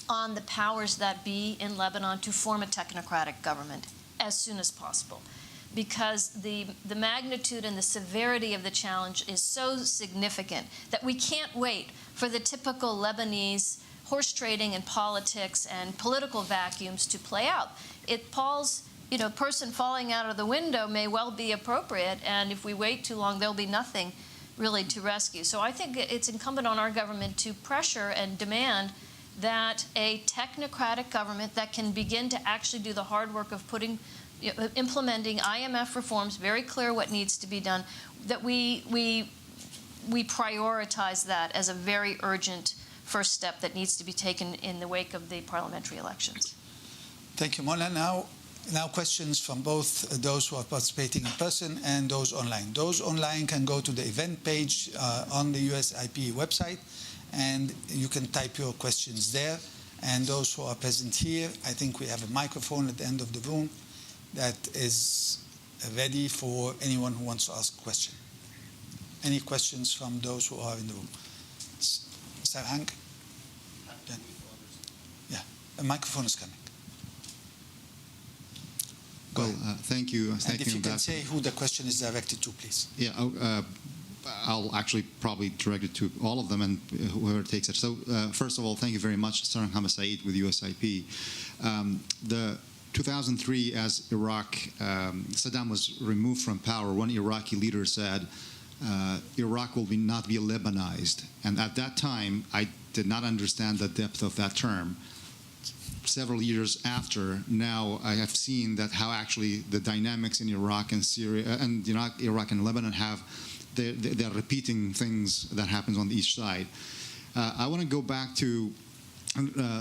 on the powers that be in Lebanon to form a technocratic government as soon as possible, because the magnitude and the severity of the challenge is so significant that we can't wait for the typical Lebanese horse trading and politics and political vacuums to play out. Paul's person falling out of the window may well be appropriate, and if we wait too long, there'll be nothing really to rescue. So I think it's incumbent on our government to pressure and demand that a technocratic government that can begin to actually do the hard work of implementing IMF reforms, very clear what needs to be done, that we prioritize that as a very urgent first step that needs to be taken in the wake of the parliamentary elections. Thank you, Mona. Now questions from both those who are participating in person and those online. Those online can go to the event page on the USIP website, and you can type your questions there. And those who are present here, I think we have a microphone at the end of the room that is ready for anyone who wants to ask a question. Any questions from those who are in the room? Mr. Hank? Yeah, a microphone is coming. Well, thank you. And if you can say who the question is directed to, please. Yeah, I'll actually probably direct it to all of them and whoever takes it. So first of all, thank you very much, Sarang Hamasaid with USIP. The 2003, as Saddam was removed from power, one Iraqi leader said, Iraq will not be Lebanized. And at that time, I did not understand the depth of that term. Several years after, now I have seen that how actually the dynamics in Iraq and Syria and Iraq and Lebanon they're repeating things that happens on each side. I want to go back to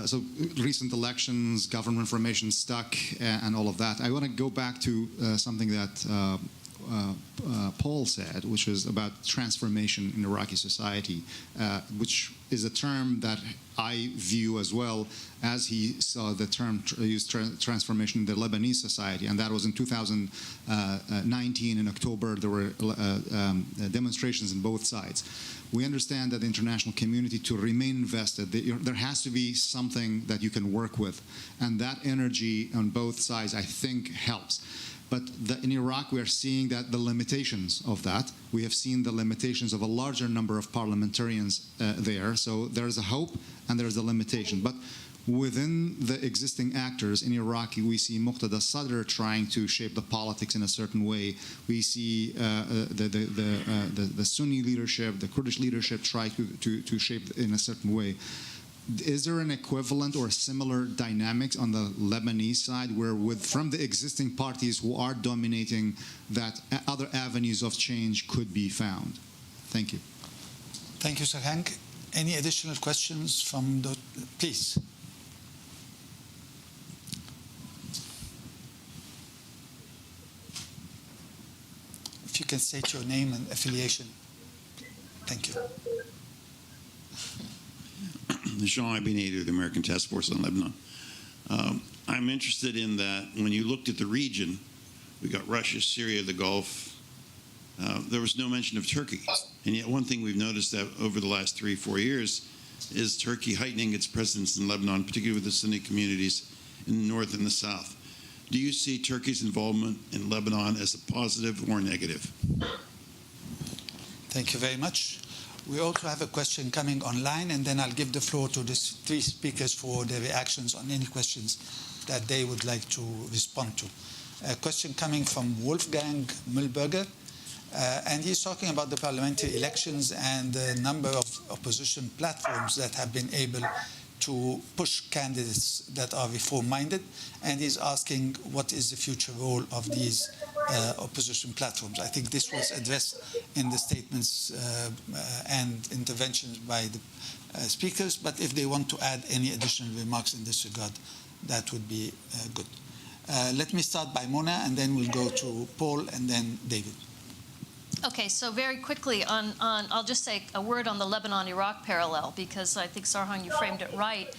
so recent elections, government formation stuck, and all of that. I want to go back to something that Paul said, which is about transformation in Iraqi society, which is a term that I view as well as he saw the term used transformation in the Lebanese society, and that was in 2019 in October. There were demonstrations on both sides. We understand that the international community, to remain invested, there has to be something that you can work with, and that energy on both sides, I think, helps. But in Iraq, we are seeing that the limitations of that. We have seen the limitations of a larger number of parliamentarians there. So there is a hope and there is a limitation. But within the existing actors in Iraq, we see Muqtada Sadr trying to shape the politics in a certain way. We see the Sunni leadership, the Kurdish leadership try to shape in a certain way. Is there an equivalent or similar dynamics on the Lebanese side where from the existing parties who are dominating that other avenues of change could be found? Thank you. Thank you, Sir Hank. Any additional questions from the, please? If you can state your name and affiliation. Thank you. Jean Abinadi of the American Task Force on Lebanon. I'm interested in that when you looked at the region, we got Russia, Syria, the Gulf. There was no mention of Turkey. And yet one thing we've noticed that over the last 3-4 years is Turkey heightening its presence in Lebanon, particularly with the Sunni communities in the north and the south. Do you see Turkey's involvement in Lebanon as a positive or negative? Thank you very much. We also have a question coming online, and then I'll give the floor to the three speakers for their reactions on any questions that they would like to respond to. A question coming from Wolfgang Mühlberger, and he's talking about the parliamentary elections and the number of opposition platforms that have been able to push candidates that are reform-minded, and he's asking what is the future role of these opposition platforms. I think this was addressed in the statements and interventions by the speakers, but if they want to add any additional remarks in this regard, that would be good. Let me start by Mona, and then we'll go to Paul, and then David. Okay, so very quickly on I'll just say a word on the Lebanon-Iraq parallel, because I think, Sarhang, you framed it right.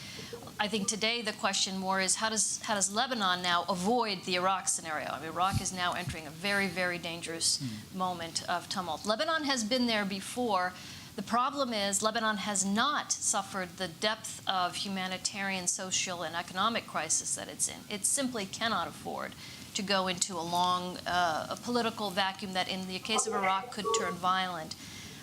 I think today the question more is how does Lebanon now avoid the Iraq scenario? I mean, Iraq is now entering a very, very dangerous moment of tumult. Lebanon has been there before. The problem is Lebanon has not suffered the depth of humanitarian, social, and economic crisis that it's in. It simply cannot afford to go into a long a political vacuum that in the case of Iraq could turn violent.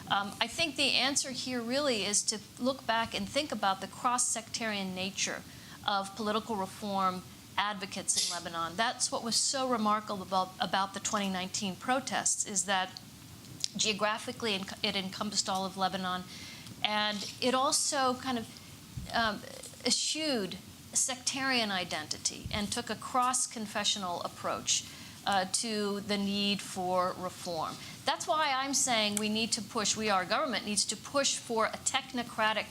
I think the answer here really is to look back and think about the cross-sectarian nature of political reform advocates in Lebanon. That's what was so remarkable about the 2019 protests, is that geographically it encompassed all of Lebanon, and it also kind of eschewed sectarian identity and took a cross-confessional approach to the need for reform. That's why I'm saying our government needs to push for a technocratic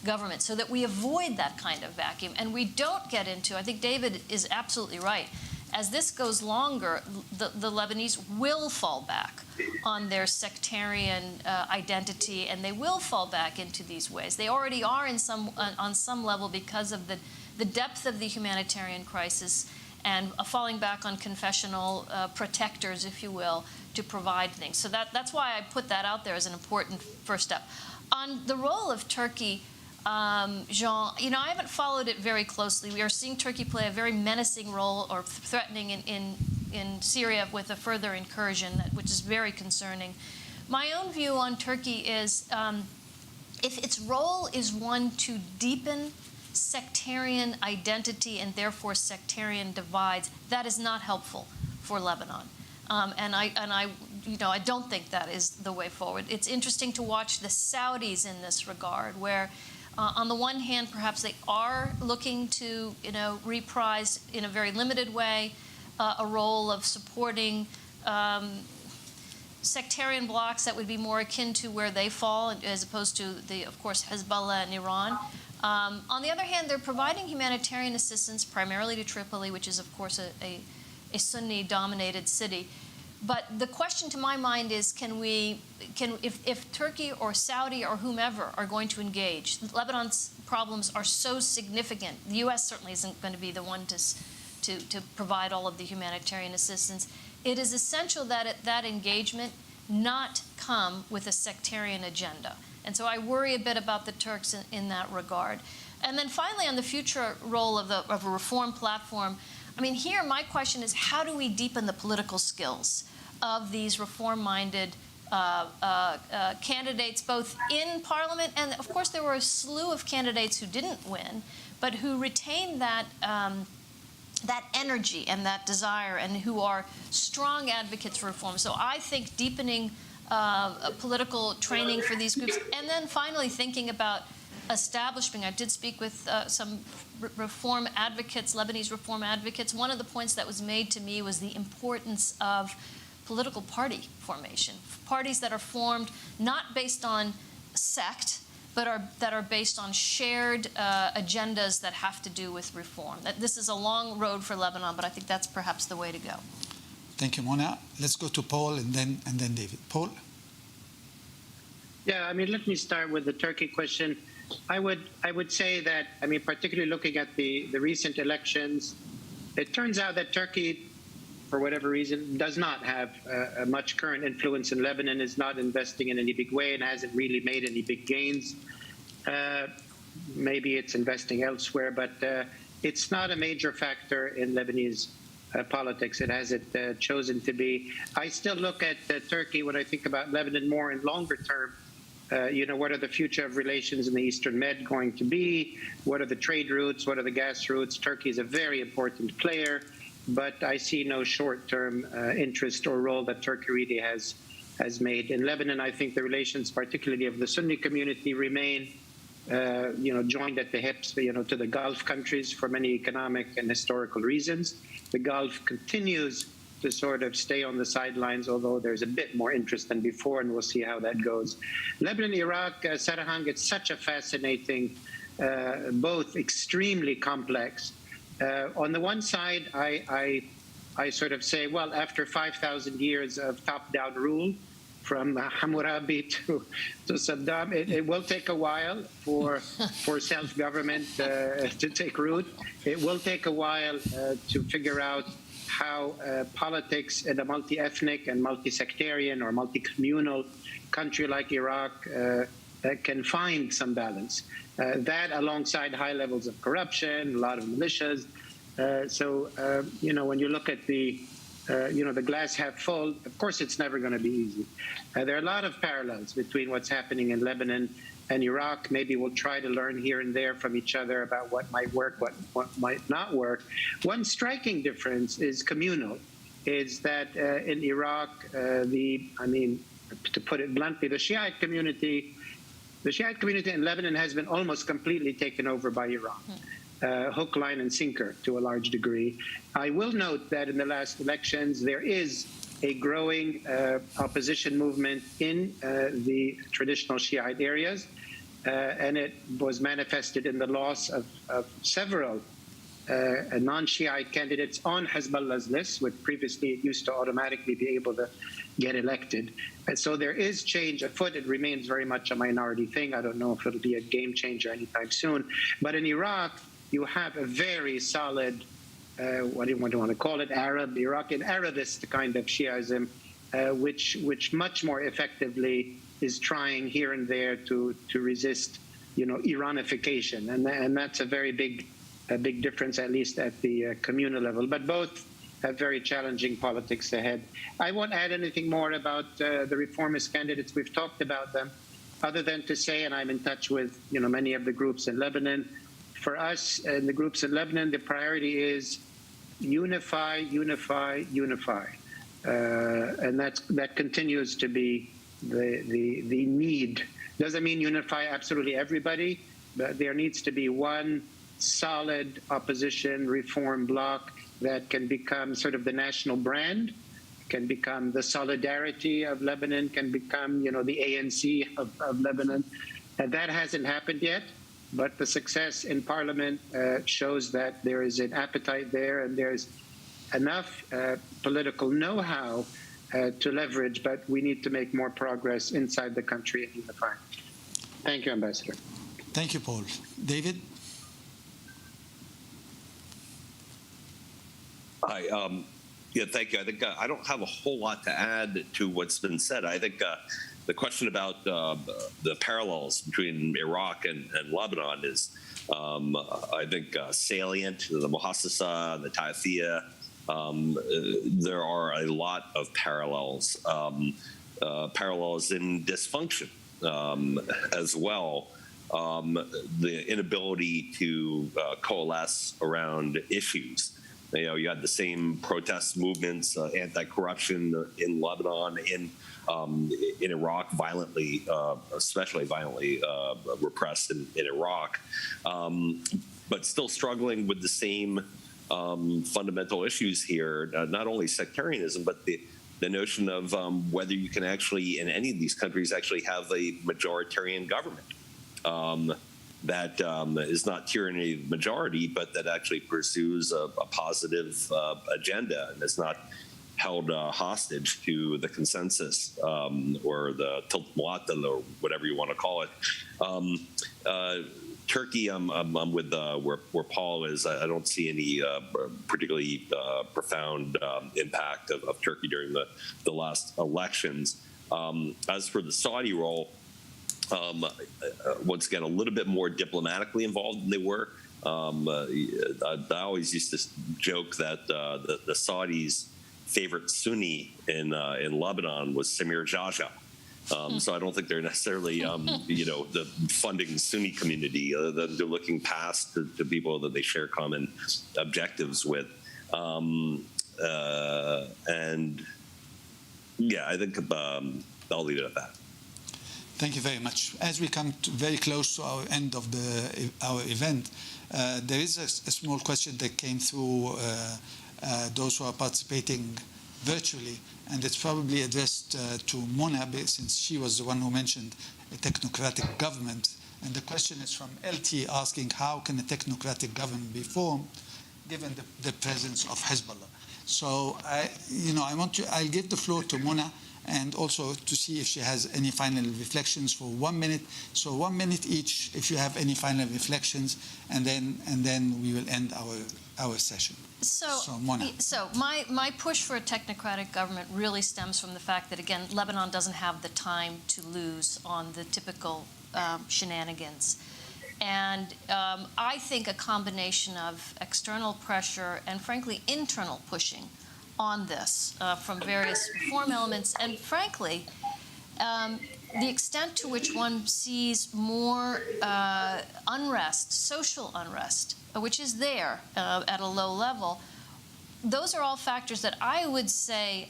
government so that we avoid that kind of vacuum and we don't get into, I think David is absolutely right, as this goes longer, the Lebanese will fall back on their sectarian identity, and they will fall back into these ways. They already are on some level because of the depth of the humanitarian crisis and falling back on confessional protectors, if you will, to provide things. So that's why I put that out there as an important first step. On the role of Turkey, Jean, I haven't followed it very closely. We are seeing Turkey play a very menacing role, or threatening in Syria with a further incursion, which is very concerning. My own view on Turkey is if its role is one to deepen sectarian identity and therefore sectarian divides, that is not helpful for Lebanon. And I don't think that is the way forward. It's interesting to watch the Saudis in this regard, where on the one hand, perhaps they are looking to, reprise in a very limited way a role of supporting sectarian blocs that would be more akin to where they fall, as opposed to of course, Hezbollah and Iran. On the other hand, they're providing humanitarian assistance primarily to Tripoli, which is, of course, a Sunni-dominated city. But the question to my mind is, if Turkey or Saudi or whomever are going to engage, Lebanon's problems are so significant. The U.S. certainly isn't going to be the one to provide all of the humanitarian assistance. It is essential that that engagement not come with a sectarian agenda. And so I worry a bit about the Turks in that regard. And then finally, on the future role of a reform platform, I mean, here my question is, how do we deepen the political skills of these reform-minded candidates, both in Parliament, and of course there were a slew of candidates who didn't win, but who retain that that energy and that desire, and who are strong advocates for reform. So I think deepening political training for these groups, and then finally thinking about establishing. I did speak with some reform advocates, Lebanese reform advocates. One of the points that was made to me was the importance of political party formation, parties that are formed not based on sect, but that are based on shared agendas that have to do with reform. This is a long road for Lebanon, but I think that's perhaps the way to go. Thank you, Mona. Let's go to Paul and then David. Paul? Yeah, I mean, let me start with the Turkey question. I would say that, I mean, particularly looking at the recent elections, it turns out that Turkey, for whatever reason, does not have much current influence in Lebanon, is not investing in any big way, and hasn't really made any big gains. Maybe it's investing elsewhere, but it's not a major factor in Lebanese politics. It hasn't chosen to be. I still look at Turkey when I think about Lebanon more in longer term. What are the future of relations in the Eastern Med going to be? What are the trade routes? What are the gas routes? Turkey is a very important player, but I see no short-term interest or role that Turkey really has made. In Lebanon, I think the relations, particularly of the Sunni community, remain, joined at the hips, to the Gulf countries for many economic and historical reasons. The Gulf continues to sort of stay on the sidelines, although there's a bit more interest than before, and we'll see how that goes. Lebanon, Iraq, Sarahang, it's such a fascinating, both extremely complex. On the one side, I sort of say, well, after 5,000 years of top-down rule, from Hammurabi to Saddam, it will take a while for self-government to take root. It will take a while to figure out how politics in a multi-ethnic and multi-sectarian or multi-communal country like Iraq can find some balance. That alongside high levels of corruption, a lot of militias. When you look at the glass half full, of course it's never going to be easy. There are a lot of parallels between what's happening in Lebanon and Iraq. Maybe we'll try to learn here and there from each other about what might work, what might not work. One striking difference is communal, is that in Iraq, to put it bluntly, the Shiite community in Lebanon has been almost completely taken over by Iran. Hook, line, and sinker to a large degree. I will note that in the last elections, there is a growing opposition movement in the traditional Shiite areas, and it was manifested in the loss of several non-Shiite candidates on Hezbollah's list, which previously it used to automatically be able to get elected. And so there is change afoot. It remains very much a minority thing. I don't know if it'll be a game changer anytime soon. But in Iraq, you have a very solid, what do you want to call it, Iraqi Arabist kind of Shiism, which much more effectively is trying here and there to resist, Iranification, and that's a very big difference, at least at the communal level. But both have very challenging politics ahead. I won't add anything more about the reformist candidates. We've talked about them, other than to say, and I'm in touch with many of the groups in Lebanon. For us and the groups in Lebanon, the priority is unify, unify, unify, and that continues to be the need. Doesn't mean unify absolutely everybody, but there needs to be one solid opposition reform bloc that can become sort of the national brand, can become the solidarity of Lebanon, can become the ANC of Lebanon. And that hasn't happened yet. But the success in Parliament shows that there is an appetite there, and there's enough political know-how to leverage, but we need to make more progress inside the country and unifying. Thank you, Ambassador. Thank you, Paul. David? Hi. Thank you. I think I don't have a whole lot to add to what's been said. I think the question about the parallels between Iraq and Lebanon is, I think, salient. The Muhassasa, the Taifiyya, there are a lot of parallels in dysfunction as well. the inability to coalesce around issues. You had the same protest movements, anti-corruption in Lebanon, in Iraq, especially violently repressed in Iraq, but still struggling with the same fundamental issues here, not only sectarianism, but the notion of whether you can actually, in any of these countries, actually have a majoritarian government that is not tyranny of the majority, but that actually pursues a positive agenda and is not held hostage to the consensus or the tilt mu'attal, or whatever you want to call it. Turkey, I'm with where Paul is. I don't see any particularly profound impact of Turkey during the last elections. As for the Saudi role, once again, a little bit more diplomatically involved than they were. I always used to joke that the Saudis' favorite Sunni in Lebanon was Samir Jaja. So I don't think they're necessarily, the funding the Sunni community. They're looking past to people that they share common objectives with. And yeah, I think I'll leave it at that. Thank you very much. As we come very close to our end of our event, there is a small question that came through those who are participating virtually, and it's probably addressed to Mona, since she was the one who mentioned a technocratic government. And the question is from LT, asking how can a technocratic government be formed given the presence of Hezbollah? So I'll give the floor to Mona, and also to see if she has any final reflections for 1 minute. So 1 minute each, if you have any final reflections, and then we will end our session. So Mona. So my push for a technocratic government really stems from the fact that, again, Lebanon doesn't have the time to lose on the typical shenanigans. And I think a combination of external pressure and, frankly, internal pushing on this from various reform elements, and frankly, the extent to which one sees more unrest, social unrest, which is there at a low level, those are all factors that I would say,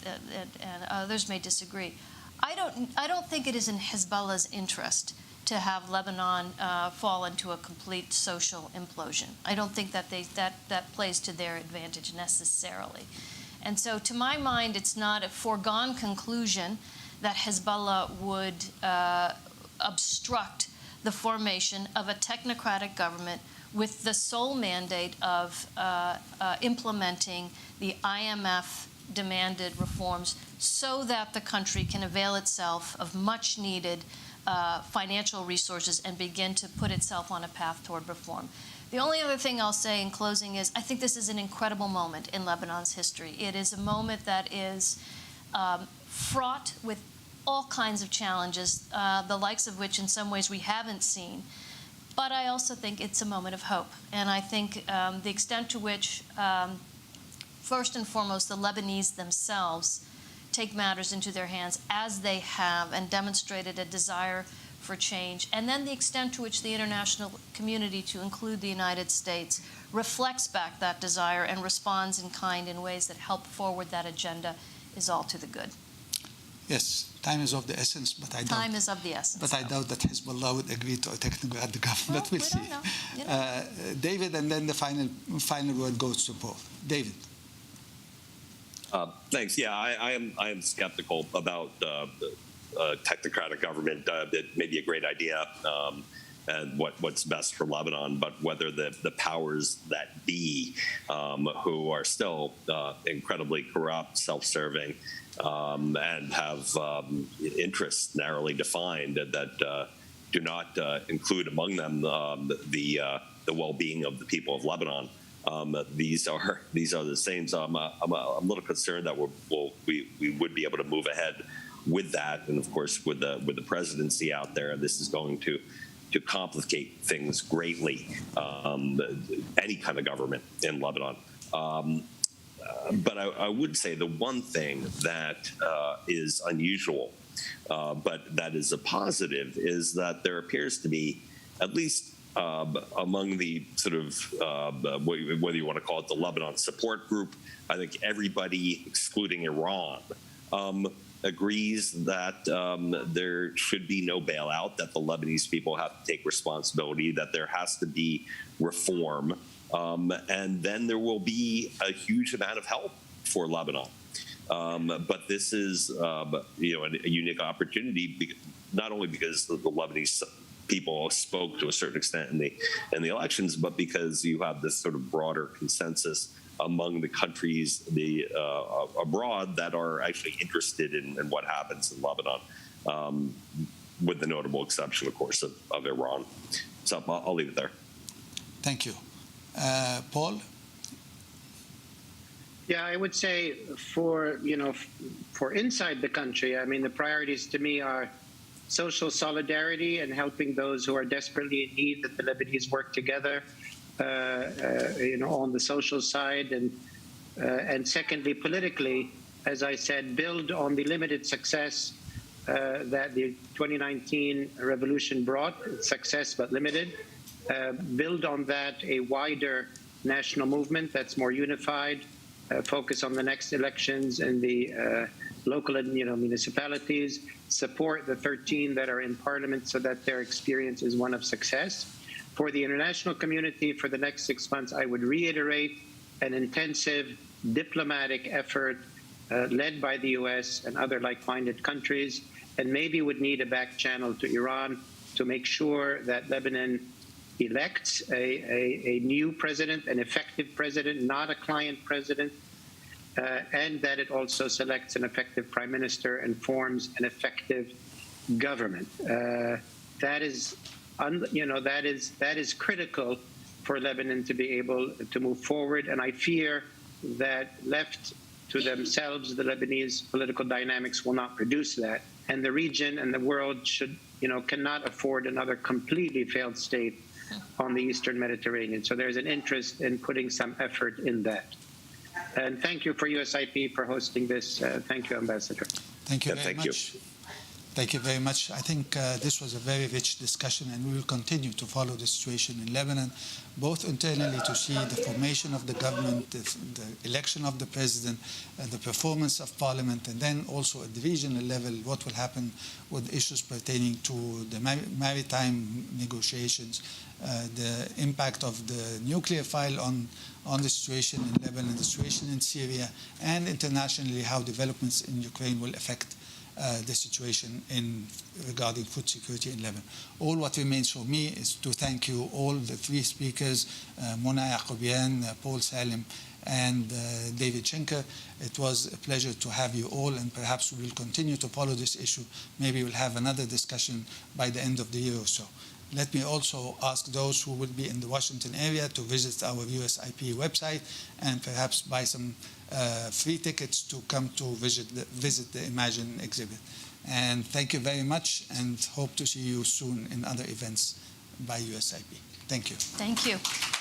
and others may disagree, I don't think it is in Hezbollah's interest to have Lebanon fall into a complete social implosion. I don't think that that plays to their advantage necessarily. And so to my mind, it's not a foregone conclusion that Hezbollah would obstruct the formation of a technocratic government with the sole mandate of implementing the IMF-demanded reforms so that the country can avail itself of much-needed financial resources and begin to put itself on a path toward reform. The only other thing I'll say in closing is I think this is an incredible moment in Lebanon's history. It is a moment that is fraught with all kinds of challenges, the likes of which in some ways we haven't seen. But I also think it's a moment of hope. And I think the extent to which, first and foremost, the Lebanese themselves take matters into their hands as they have and demonstrated a desire for change, and then the extent to which the international community, to include the United States, reflects back that desire and responds in kind in ways that help forward that agenda is all to the good. Yes, time is of the essence, but I Time is of the essence. But I doubt that Hezbollah would agree to a technocratic government. Well, but we'll see. don't know. You know. David, and then the final word goes to Paul. David. Thanks. Yeah, I am skeptical about the technocratic government. It may be a great idea and what's best for Lebanon, but whether the powers that be, who are still incredibly corrupt, self-serving, and have interests narrowly defined that do not include among them the well-being of the people of Lebanon. These are the same. So I'm a little concerned that we would be able to move ahead with that, and of course with the presidency out there, this is going to complicate things greatly. Any kind of government in Lebanon. But I would say the one thing that is unusual but that is a positive, is that there appears to be, at least among the sort of, whether you want to call it the Lebanon support group, I think everybody, excluding Iran, agrees that there should be no bailout, that the Lebanese people have to take responsibility, that there has to be reform, and then there will be a huge amount of help for Lebanon. But this is, a unique opportunity, not only because the Lebanese people spoke to a certain extent in the elections, but because you have this sort of broader consensus among the countries abroad that are actually interested in what happens in Lebanon, with the notable exception, of course, of Iran. So I'll leave it there. Thank you. Paul? Yeah, I would say for inside the country, I mean, the priorities to me are social solidarity and helping those who are desperately in need, that the Lebanese work together, on the social side, and secondly, politically, as I said, build on the limited success that the 2019 revolution brought, success but limited. Build on that a wider national movement that's more unified, focus on the next elections in the local and municipalities, support the 13 that are in parliament so that their experience is one of success. For the international community, for the next 6 months, I would reiterate an intensive diplomatic effort led by the US and other like-minded countries, and maybe would need a back channel to Iran to make sure that Lebanon elects a new president, an effective president, not a client president, and that it also selects an effective prime minister and forms an effective government. That is critical for Lebanon to be able to move forward. And I fear that left to themselves, the Lebanese political dynamics will not produce that. And the region and the world cannot afford another completely failed state on the Eastern Mediterranean. So there's an interest in putting some effort in that. And thank you for USIP for hosting this. Thank you, Ambassador. Thank you very much. Thank you very much. I think this was a very rich discussion, and we will continue to follow the situation in Lebanon, both internally to see the formation of the government, the election of the president, the performance of parliament, and then also at the regional level, what will happen with issues pertaining to the maritime negotiations, the impact of the nuclear file on the situation in Lebanon, the situation in Syria, and internationally how developments in Ukraine will affect the situation regarding food security in Lebanon. All what remains for me is to thank you all, the three speakers, Mona Yacobian, Paul Salim, and David Schenker. It was a pleasure to have you all, and perhaps we will continue to follow this issue. Maybe we'll have another discussion by the end of the year or so. Let me also ask those who will be in the Washington area to visit our USIP website and perhaps buy some free tickets to come to visit the Imagine exhibit. And thank you very much, and hope to see you soon in other events by USIP. Thank you. Thank you.